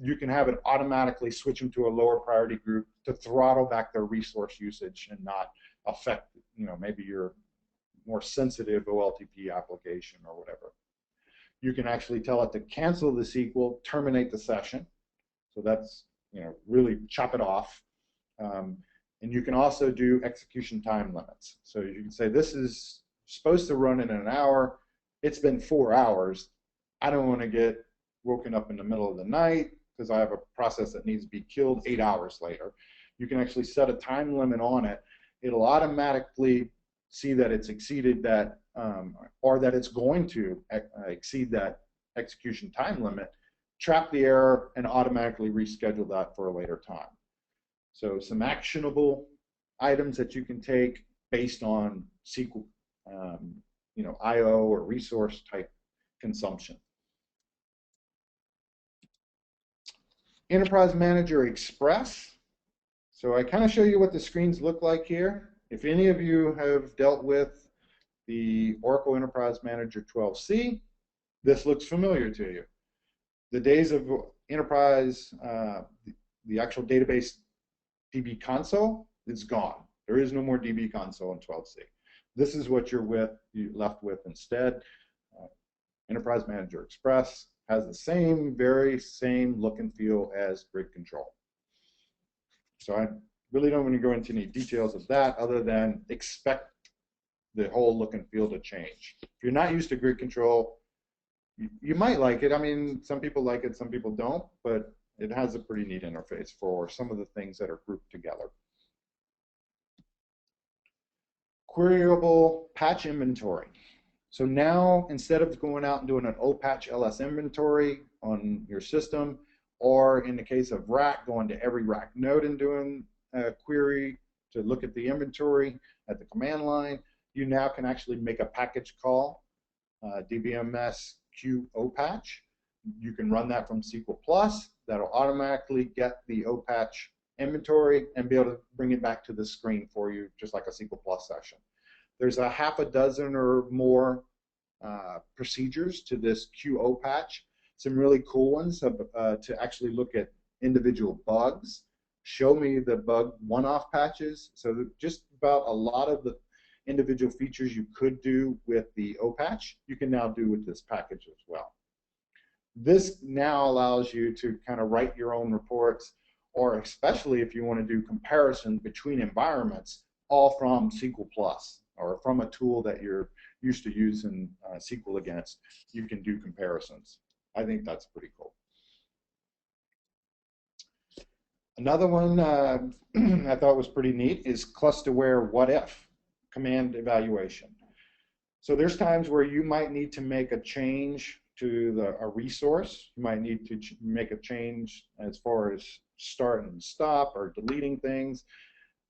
you can have it automatically switch them to a lower priority group to throttle back their resource usage and not affect, maybe your more sensitive OLTP application or whatever. You can actually tell it to cancel the SQL, terminate the session. So that's, really chop it off. And you can also do execution time limits. So you can say, this is supposed to run in an hour. It's been 4 hours. I don't want to get woken up in the middle of the night because I have a process that needs to be killed 8 hours later. You can actually set a time limit on it. It'll automatically see that it's exceeded that, or that it's going to exceed that execution time limit, trap the error, and automatically reschedule that for a later time. So some actionable items that you can take based on SQL, I/O or resource type consumption. Enterprise Manager Express. So I kind of show you what the screens look like here. If any of you have dealt with the Oracle Enterprise Manager 12c, this looks familiar to you. The days of Enterprise, the actual database DB console is gone. There is no more DB console in 12c. This is what you're left with instead. Enterprise Manager Express has the very same look and feel as Grid Control. So I really don't want to go into any details of that other than expect the whole look and feel to change. If you're not used to Grid Control, you might like it. I mean, some people like it, some people don't, but it has a pretty neat interface for some of the things that are grouped together. Queryable patch inventory. So now, instead of going out and doing an OPatch LS inventory on your system, or in the case of RAC, going to every RAC node and doing a query to look at the inventory at the command line, you now can actually make a package call, DBMS Q OPatch. You can run that from SQL Plus. That'll automatically get the OPatch inventory and be able to bring it back to the screen for you, just like a SQL Plus session. There's a half a dozen or more procedures to this Q OPatch. Some really cool ones to actually look at individual bugs, show me the bug one-off patches. So just about a lot of the individual features you could do with the OPatch, you can now do with this package as well. This now allows you to kind of write your own reports, or especially if you want to do comparisons between environments, all from SQL Plus or from a tool that you're used to using SQL against, you can do comparisons. I think that's pretty cool. Another one I thought was pretty neat is clusterware what if command evaluation. So there's times where you might need to make a change to a resource. You might need to make a change as far as start and stop or deleting things.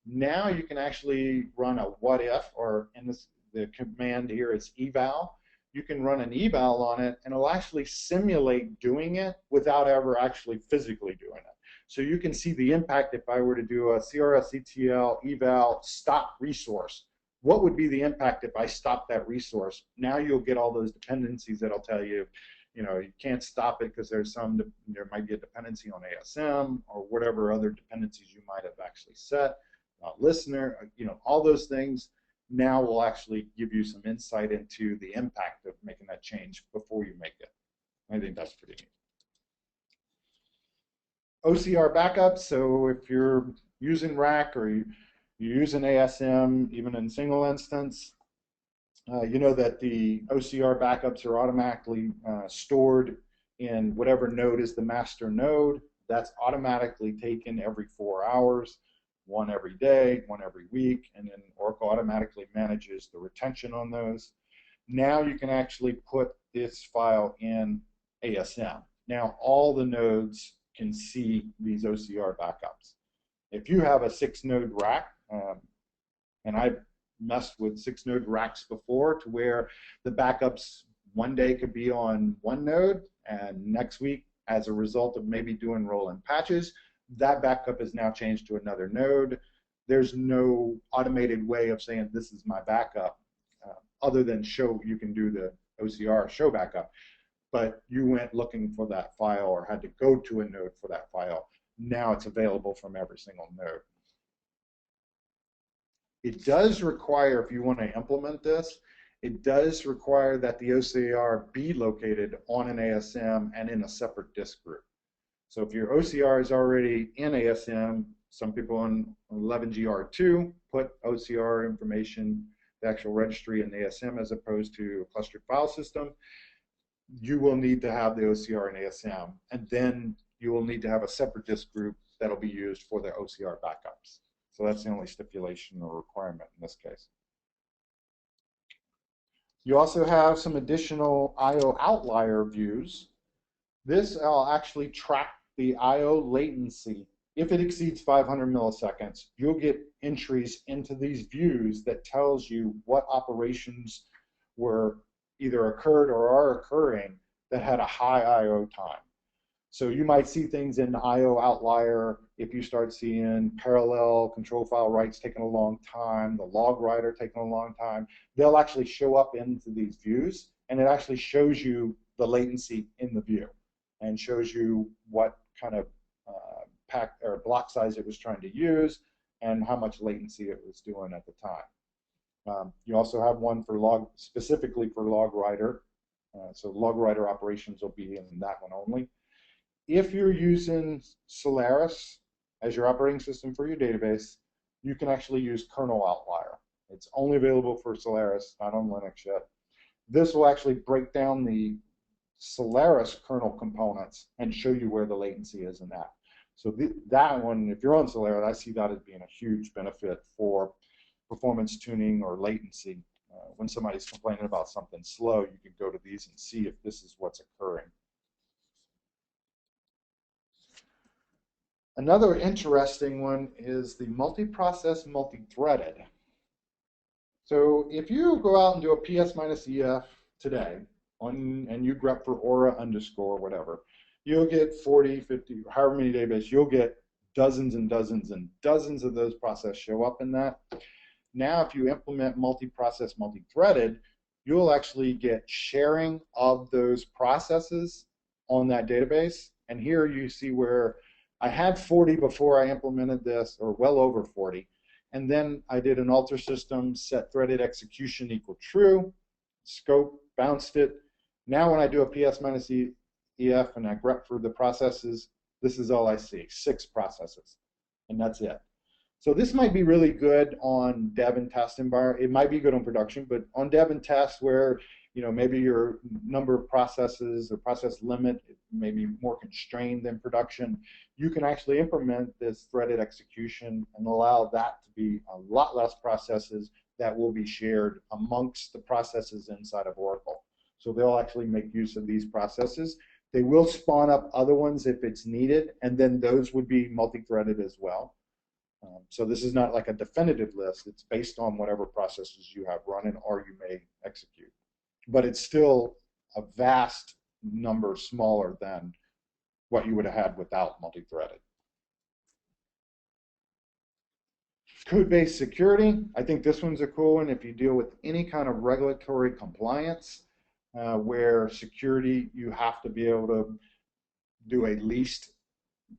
Now you can actually run a what if, or in this, the command here is eval. You can run an eval on it and it'll actually simulate doing it without ever actually physically doing it. So you can see the impact if I were to do a CRS-ETL eval stop resource. What would be the impact if I stopped that resource? Now you'll get all those dependencies that'll tell you, you can't stop it because there might be a dependency on ASM or whatever other dependencies you might have actually set. Listener, all those things now will actually give you some insight into the impact of making that change before you make it. I think that's pretty neat. OCR backups, so if you're using RAC or you're using ASM, even in single instance, you know that the OCR backups are automatically stored in whatever node is the master node that's automatically taken every 4 hours, one every day, one every week, and then Oracle automatically manages the retention on those. Now you can actually put this file in ASM. Now all the nodes can see these OCR backups. If you have a 6-node rack, and I've messed with 6-node racks before to where the backups one day could be on one node, and next week, as a result of maybe doing roll-in patches, that backup is now changed to another node. There's no automated way of saying this is my backup, other than show. You can do the OCR show backup, but you went looking for that file or had to go to a node for that file. Now it's available from every single node. It does require, if you want to implement this, it does require that the OCR be located on an ASM and in a separate disk group. So if your OCR is already in ASM, some people on 11GR2 put OCR information, the actual registry in ASM as opposed to a clustered file system. You will need to have the OCR in ASM, and then you will need to have a separate disk group that'll be used for the OCR backups. So that's the only stipulation or requirement in this case. You also have some additional I/O outlier views. This will actually track the I/O latency. If it exceeds 500 milliseconds, you'll get entries into these views that tells you what operations were either occurred or are occurring that had a high I/O time. So you might see things in I/O outlier if you start seeing parallel control file writes taking a long time, the log writer taking a long time. They'll actually show up into these views, and it actually shows you the latency in the view and shows you what kind of pack or block size it was trying to use and how much latency it was doing at the time. You also have one for log, specifically for log writer. So log writer operations will be in that one only. If you're using Solaris as your operating system for your database, you can actually use kernel outlier. It's only available for Solaris, not on Linux yet. This will actually break down the Solaris kernel components and show you where the latency is in that. So that one, if you're on Solaris, I see that as being a huge benefit for performance tuning or latency. When somebody's complaining about something slow, you can go to these and see if this is what's occurring. Another interesting one is the multi-process, multi-threaded. So if you go out and do a PS-EF today, and you grep for Aura underscore whatever, you'll get 40, 50, however many databases, you'll get dozens and dozens and dozens of those processes show up in that. Now if you implement multi-process, multi-threaded, you'll actually get sharing of those processes on that database. And here you see where I had 40 before I implemented this, or well over 40. And then I did an alter system, set threaded execution equal true, scope, bounced it. Now when I do a PS-EF and I grep for the processes, this is all I see, 6 processes, and that's it. So this might be really good on dev and test environment. It might be good on production, but on dev and test where maybe your number of processes or process limit may be more constrained than production, you can actually implement this threaded execution and allow that to be a lot less processes that will be shared amongst the processes inside of Oracle. So they'll actually make use of these processes. They will spawn up other ones if it's needed, and then those would be multi-threaded as well. So this is not like a definitive list. It's based on whatever processes you have running or you may execute. But it's still a vast number smaller than what you would have had without multi-threaded. Code-based security, I think this one's a cool one if you deal with any kind of regulatory compliance where security, you have to be able to do a least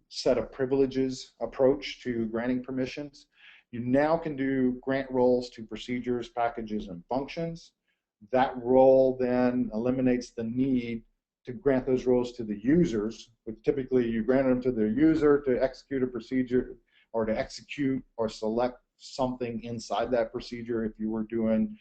set of privileges approach to granting permissions. You now can do grant roles to procedures, packages, and functions. That role then eliminates the need to grant those roles to the users, but typically you grant them to the user to execute a procedure or to execute or select something inside that procedure if you were doing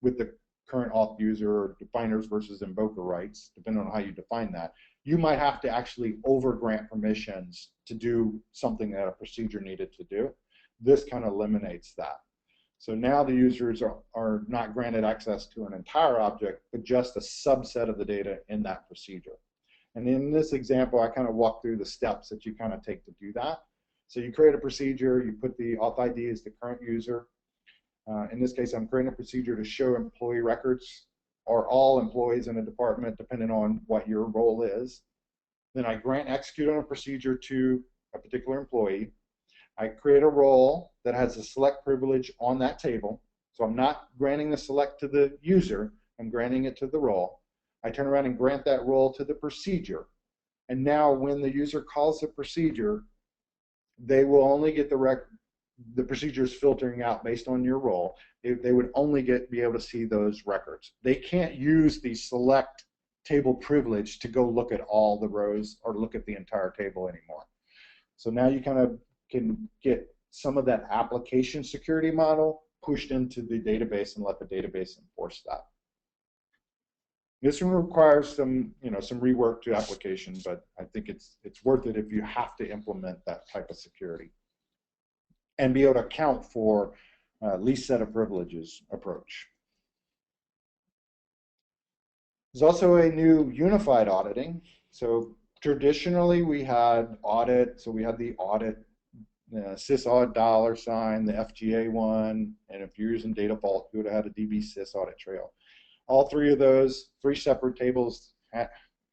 with the current auth user or definers versus invoker rights, depending on how you define that. you might have to actually over-grant permissions to do something that a procedure needed to do. This kind of eliminates that. So now the users are not granted access to an entire object, but just a subset of the data in that procedure. And in this example, I kind of walk through the steps that you kind of take to do that. So you create a procedure, you put the auth ID as the current user. In this case, I'm creating a procedure to show employee records or all employees in a department, depending on what your role is. Then I grant execute on a procedure to a particular employee. I create a role that has a select privilege on that table. So I'm not granting the select to the user, I'm granting it to the role. I turn around and grant that role to the procedure. And now when the user calls the procedure, they will only get the procedures filtering out based on your role. They would only be able to see those records. They can't use the select table privilege to go look at all the rows or look at the entire table anymore. So now you kind of can get some of that application security model pushed into the database and let the database enforce that. This one requires some rework to application, but I think it's worth it if you have to implement that type of security and be able to account for least set of privileges approach. There's also a new unified auditing. So traditionally we had audit, so we had the audit sysaud $, the FGA one, and if you're using Data Vault, you would have had a DB-Sys audit trail. All three of those, three separate tables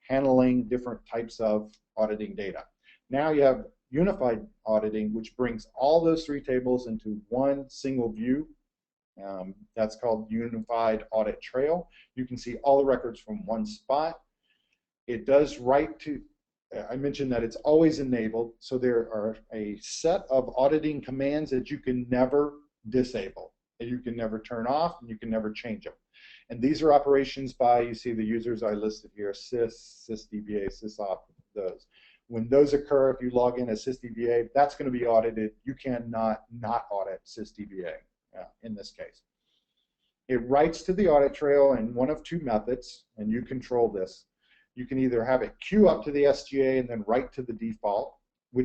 handling different types of auditing data. Now you have unified auditing, which brings all those three tables into one single view. That's called Unified Audit Trail. You can see all the records from one spot. It does write to, I mentioned that it's always enabled, so there are a set of auditing commands that you can never disable, that you can never turn off, and you can never change them. And these are operations by, you see the users I listed here, sys, sysdba, sysop, those. When those occur, if you log in as sysdba, that's going to be audited. You cannot not audit sysdba in this case. It writes to the audit trail in one of two methods, and you control this. You can either have it queue up to the SGA and then write to the default, or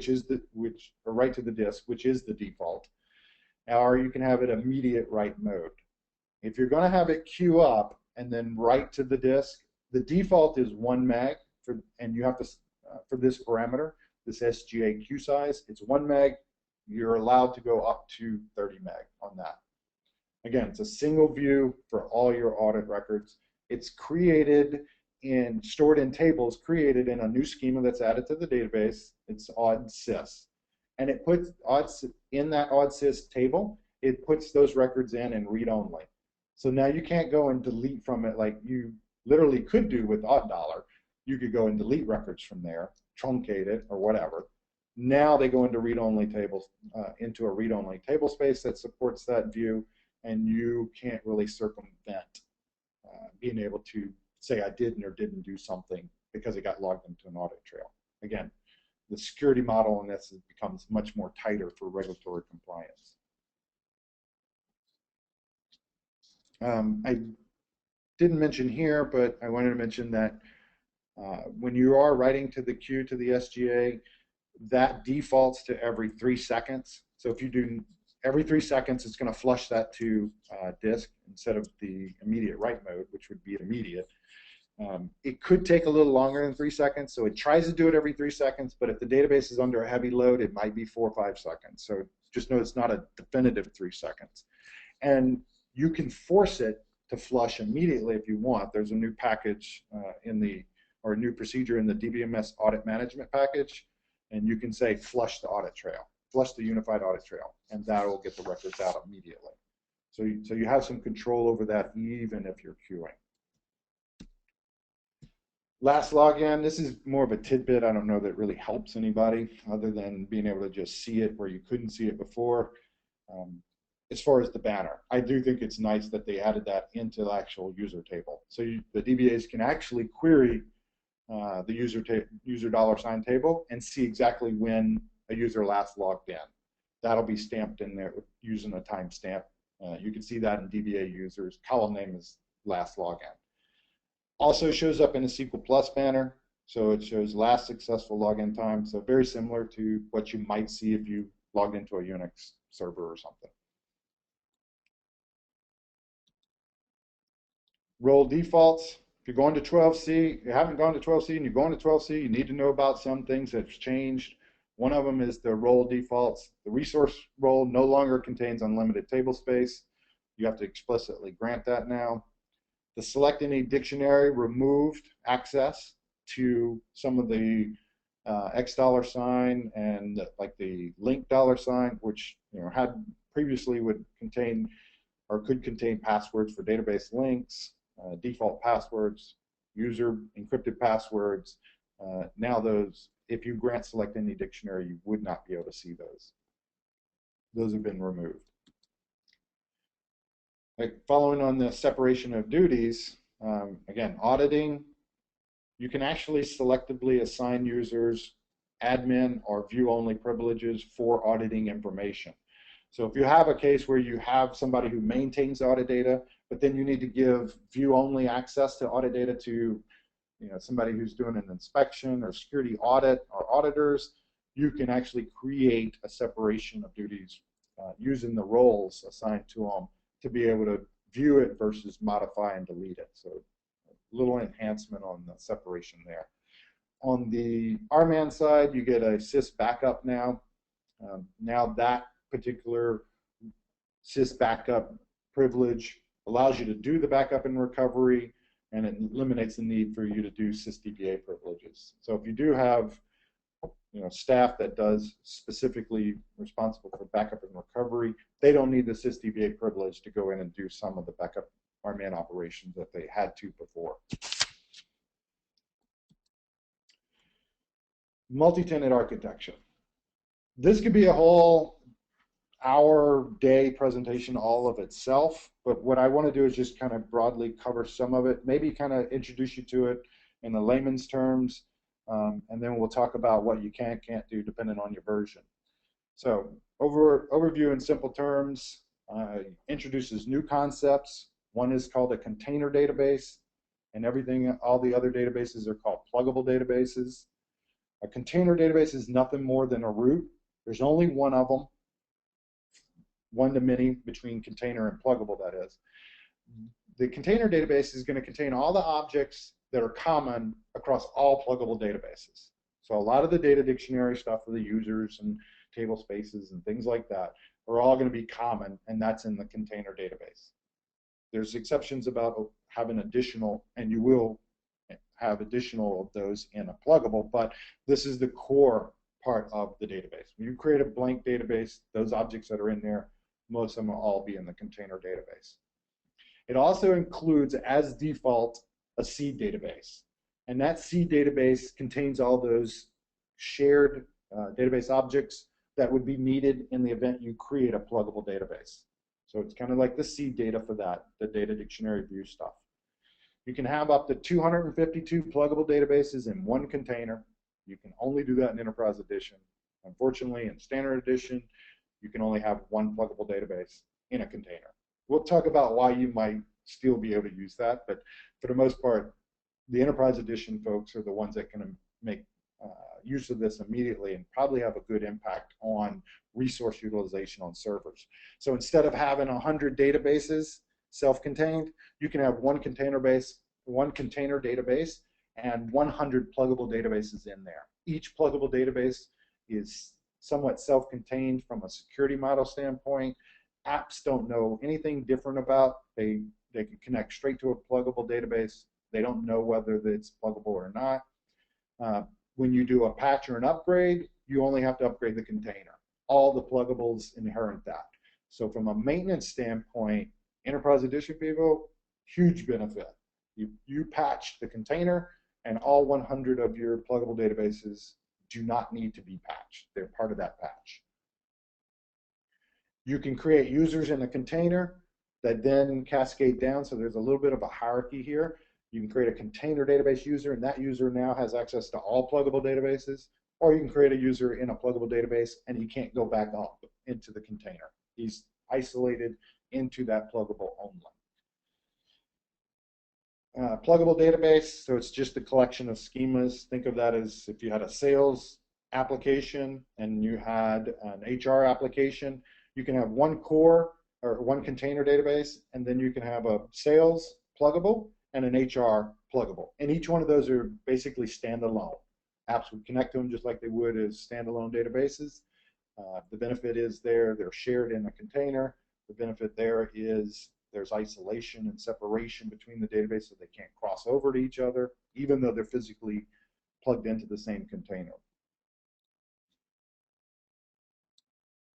write to the disk, which is the default, or you can have it immediate write mode. If you're going to have it queue up and then write to the disk, the default is 1 meg, and you have to, for this parameter, this SGA queue size, it's 1 meg. You're allowed to go up to 30 meg on that. Again, it's a single view for all your audit records. It's created and stored in tables created in a new schema that's added to the database. It's AUDSys. And it puts in that AUDSys table, it puts those records in read-only. So now you can't go and delete from it like you literally could do with AUD$. You could go and delete records from there, truncate it, or whatever. Now they go into read-only tables, into a read-only table space that supports that view, and you can't really circumvent being able to say I didn't or didn't do something because it got logged into an audit trail. Again, the security model in this becomes much more tighter for regulatory compliance. I didn't mention here, but I wanted to mention that when you are writing to the queue to the SGA, that defaults to every 3 seconds. So if you do every 3 seconds, it's going to flush that to disk instead of the immediate write mode, which would be immediate. It could take a little longer than 3 seconds, so it tries to do it every 3 seconds, but if the database is under a heavy load, it might be 4 or 5 seconds. So just know it's not a definitive 3 seconds. And you can force it to flush immediately if you want. There's a new package or a new procedure in the DBMS audit management package, and you can say flush the audit trail, flush the unified audit trail, and that will get the records out immediately. So you have some control over that even if you're queuing. Last login, this is more of a tidbit. I don't know that it really helps anybody other than being able to just see it where you couldn't see it before. As far as the banner, I do think it's nice that they added that into the actual user table. So the DBAs can actually query the user $ table and see exactly when a user last logged in. That'll be stamped in there using a timestamp. You can see that in DBA users. Column name is last login. Also shows up in a SQL Plus banner. So it shows last successful login time. So very similar to what you might see if you logged into a Unix server or something. Role defaults. If you're going to 12c, you haven't gone to 12c and you're going to 12c, you need to know about some things that's changed. One of them is the role defaults. The resource role no longer contains unlimited table space. You have to explicitly grant that now. The select any dictionary removed access to some of the $$ and like the link $, which had previously would contain or could contain passwords for database links, default passwords, user encrypted passwords. Now those, if you grant select any dictionary, you would not be able to see those. Those have been removed. Like following on the separation of duties, again, auditing, you can actually selectively assign users admin or view-only privileges for auditing information. So if you have a case where you have somebody who maintains audit data, but then you need to give view-only access to audit data to somebody who's doing an inspection or security audit or auditors, you can actually create a separation of duties using the roles assigned to them to be able to view it versus modify and delete it. So a little enhancement on the separation there. On the RMAN side, you get a sys backup now. Now that particular sys backup privilege allows you to do the backup and recovery, and it eliminates the need for you to do sysdba privileges. So if you do have staff that does specifically responsible for backup and recovery, they don't need the sysdba privilege to go in and do some of the backup RMAN operations that they had to before. Multi-tenant architecture. This could be a whole hour-day presentation all of itself, but what I want to do is just kind of broadly cover some of it, maybe kind of introduce you to it in the layman's terms, and then we'll talk about what you can't do depending on your version. So overview in simple terms, introduces new concepts. One is called a container database, and all the other databases are called pluggable databases. A container database is nothing more than a root. There's only one of them, one to many between container and pluggable, that is. The container database is going to contain all the objects that are common across all pluggable databases. So a lot of the data dictionary stuff for the users and table spaces and things like that are all going to be common, and that's in the container database. There's exceptions about having additional, and you will have additional of those in a pluggable, but this is the core part of the database. When you create a blank database, those objects that are in there, most of them will all be in the container database. It also includes, as default, a seed database. And that seed database contains all those shared database objects that would be needed in the event you create a pluggable database. So it's kind of like the seed data for that, the data dictionary view stuff. You can have up to 252 pluggable databases in one container. You can only do that in Enterprise Edition. Unfortunately, in Standard Edition, you can only have one pluggable database in a container. We'll talk about why you might still be able to use that, but for the most part, the Enterprise Edition folks are the ones that can make use of this immediately and probably have a good impact on resource utilization on servers. So instead of having 100 databases self-contained, you can have one container database and 100 pluggable databases in there. Each pluggable database is somewhat self-contained from a security model standpoint. Apps don't know anything different about. They can connect straight to a pluggable database. They don't know whether it's pluggable or not. When you do a patch or an upgrade, you only have to upgrade the container. All the pluggables inherit that. So from a maintenance standpoint, Enterprise Edition people, huge benefit. You patch the container, and all 100 of your pluggable databases do not need to be patched. They're part of that patch. You can create users in a container that then cascade down, so there's a little bit of a hierarchy here. You can create a container database user, and that user now has access to all pluggable databases, or you can create a user in a pluggable database, and he can't go back up into the container. He's isolated into that pluggable only. Pluggable database, so it's just a collection of schemas. Think of that as if you had a sales application and you had an HR application, you can have one core or one container database, and then you can have a sales pluggable and an HR pluggable. And each one of those are basically standalone. Apps would connect to them just like they would as standalone databases. The benefit is they're shared in a container. The benefit there is there's isolation and separation between the database so they can't cross over to each other, even though they're physically plugged into the same container.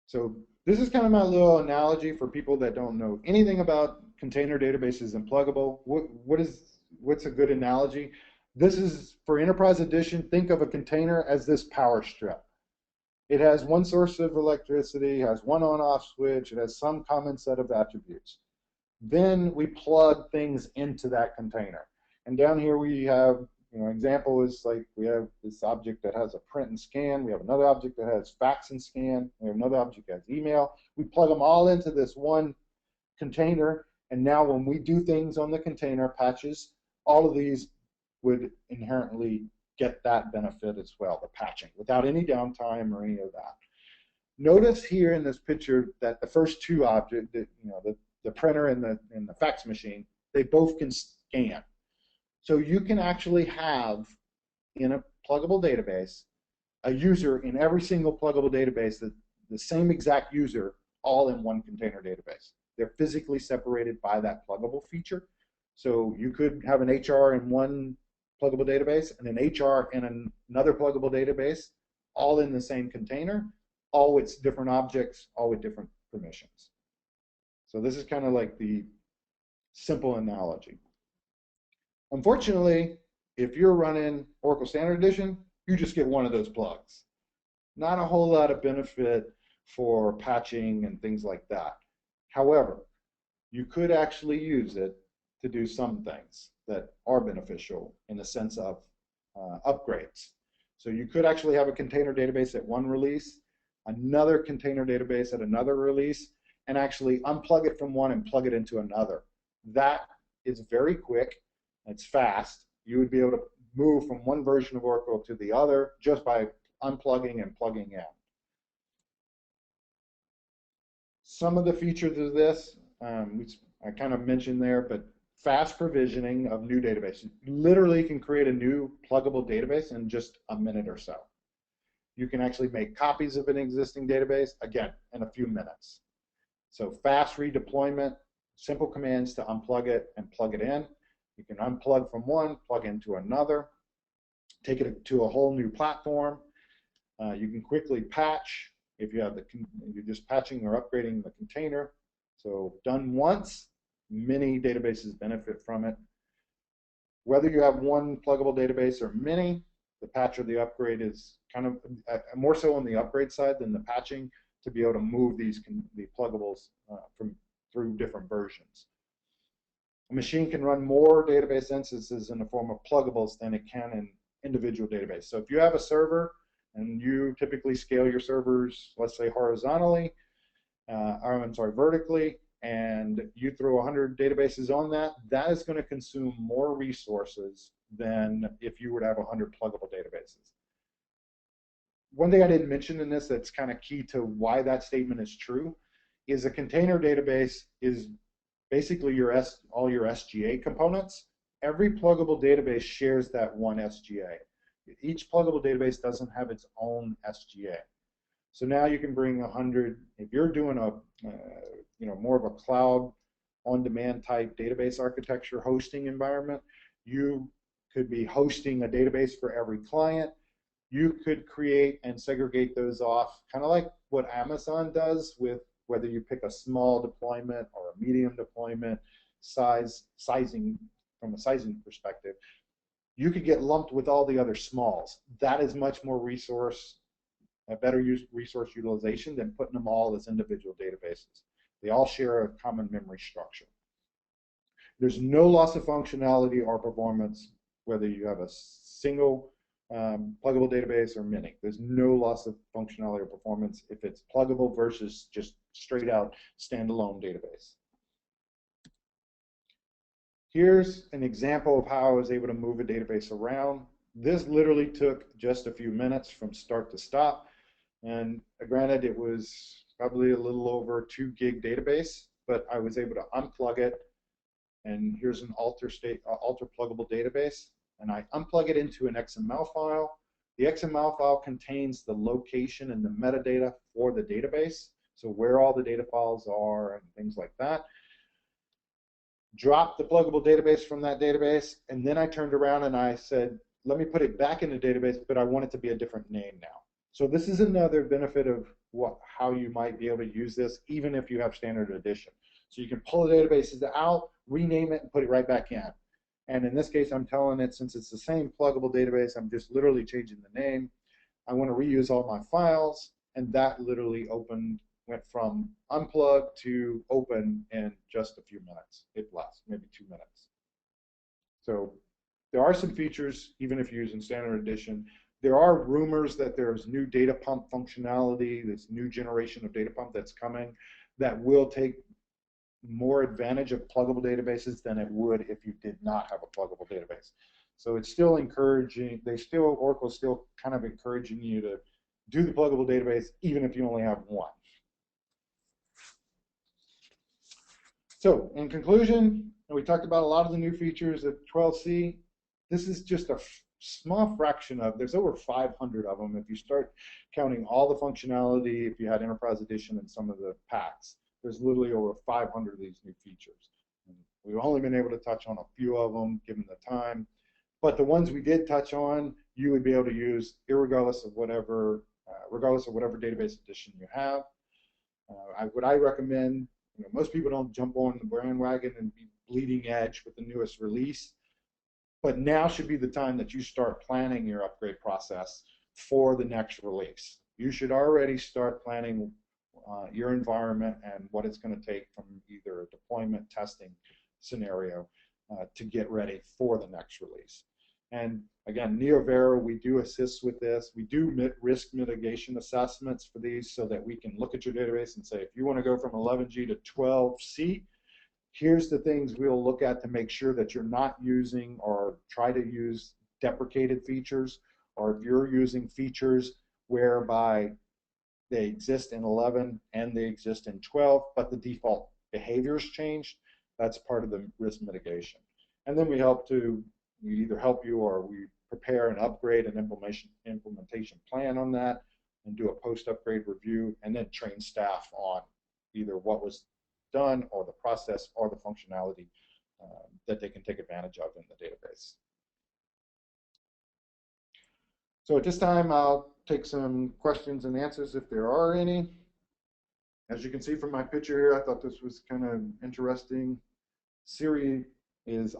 So this is kind of my little analogy for people that don't know anything about container databases and pluggable. What's a good analogy? This is for Enterprise Edition. Think of a container as this power strip. It has one source of electricity, has one on-off switch, it has some common set of attributes. Then we plug things into that container. And down here we have, example is like we have this object that has a print and scan. We have another object that has fax and scan. We have another object that has email. We plug them all into this one container. And now when we do things on the container patches, all of these would inherently get that benefit as well, the patching, without any downtime or any of that. Notice here in this picture that the first two objects, the printer and the fax machine, they both can scan. So you can actually have, in a pluggable database, a user in every single pluggable database, the same exact user, all in one container database. They're physically separated by that pluggable feature. So you could have an HR in one pluggable database and an HR in another pluggable database, all in the same container, all with different objects, all with different permissions. So this is kind of like the simple analogy. Unfortunately, if you're running Oracle Standard Edition, you just get one of those plugs. Not a whole lot of benefit for patching and things like that. However, you could actually use it to do some things that are beneficial in the sense of upgrades. So you could actually have a container database at one release, another container database at another release, and actually unplug it from one and plug it into another. That is very quick, it's fast. You would be able to move from one version of Oracle to the other just by unplugging and plugging in. Some of the features of this, I kind of mentioned there, but fast provisioning of new databases. You literally can create a new pluggable database in just a minute or so. You can actually make copies of an existing database, again, in a few minutes. So fast redeployment, simple commands to unplug it and plug it in. You can unplug from one, plug into another, take it to a whole new platform. You can quickly patch if you have you're just patching or upgrading the container. So done once, many databases benefit from it. Whether you have one pluggable database or many, the patch or the upgrade is kind of more so on the upgrade side than the patching to be able to move the pluggables through different versions. A machine can run more database instances in the form of pluggables than it can in individual database. So if you have a server and you typically scale your servers, let's say horizontally, vertically, and you throw 100 databases on that, that is going to consume more resources than if you were to have 100 pluggable databases. One thing I didn't mention in this that's kind of key to why that statement is true is a container database is basically all your SGA components. Every pluggable database shares that one SGA. Each pluggable database doesn't have its own SGA. So now you can bring 100, if you're doing a more of a cloud on-demand type database architecture hosting environment, you could be hosting a database for every client. You could create and segregate those off, kind of like what Amazon does with whether you pick a small deployment or a medium deployment, sizing from a sizing perspective. You could get lumped with all the other smalls. That is much more better resource utilization than putting them all as individual databases. They all share a common memory structure. There's no loss of functionality or performance whether you have a single pluggable database or many. There's no loss of functionality or performance if it's pluggable versus just straight out standalone database. Here's an example of how I was able to move a database around. This literally took just a few minutes from start to stop. And granted, it was probably a little over 2 gig database, but I was able to unplug it. And here's an alter pluggable database. And I unplug it into an XML file. The XML file contains the location and the metadata for the database, so where all the data files are and things like that. Dropped the pluggable database from that database, and then I turned around and I said, let me put it back in the database, but I want it to be a different name now. So this is another benefit of how you might be able to use this, even if you have standard edition. So you can pull the databases out, rename it, and put it right back in. And in this case, I'm telling it, since it's the same pluggable database, I'm just literally changing the name. I want to reuse all my files, and that literally went from unplug to open in just a few minutes, if less, maybe 2 minutes. So there are some features, even if you're using standard edition. There are rumors that there's new data pump functionality, this new generation of data pump that's coming that will take more advantage of pluggable databases than it would if you did not have a pluggable database. So it's still encouraging, Oracle's still kind of encouraging you to do the pluggable database even if you only have one. So in conclusion, we talked about a lot of the new features of 12c. This is just a small fraction of, there's over 500 of them if you start counting all the functionality, if you had Enterprise Edition and some of the packs. There's literally over 500 of these new features. And we've only been able to touch on a few of them given the time, but the ones we did touch on, you would be able to use regardless of whatever database edition you have. What I recommend, most people don't jump on the bandwagon and be bleeding edge with the newest release, but now should be the time that you start planning your upgrade process for the next release. You should already start planning your environment and what it's going to take from either a deployment testing scenario to get ready for the next release. And again, Neovera, we do assist with this. We do risk mitigation assessments for these so that we can look at your database and say, if you want to go from 11G to 12C, here's the things we'll look at to make sure that you're not using or try to use deprecated features, or if you're using features whereby they exist in 11 and they exist in 12, but the default behaviors changed, that's part of the risk mitigation. And then we either help you or we prepare an upgrade and implementation plan on that and do a post-upgrade review and then train staff on either what was done or the process or the functionality that they can take advantage of in the database. So at this time, I'll take some questions and answers if there are any. As you can see from my picture here, I thought this was kind of interesting. Siri is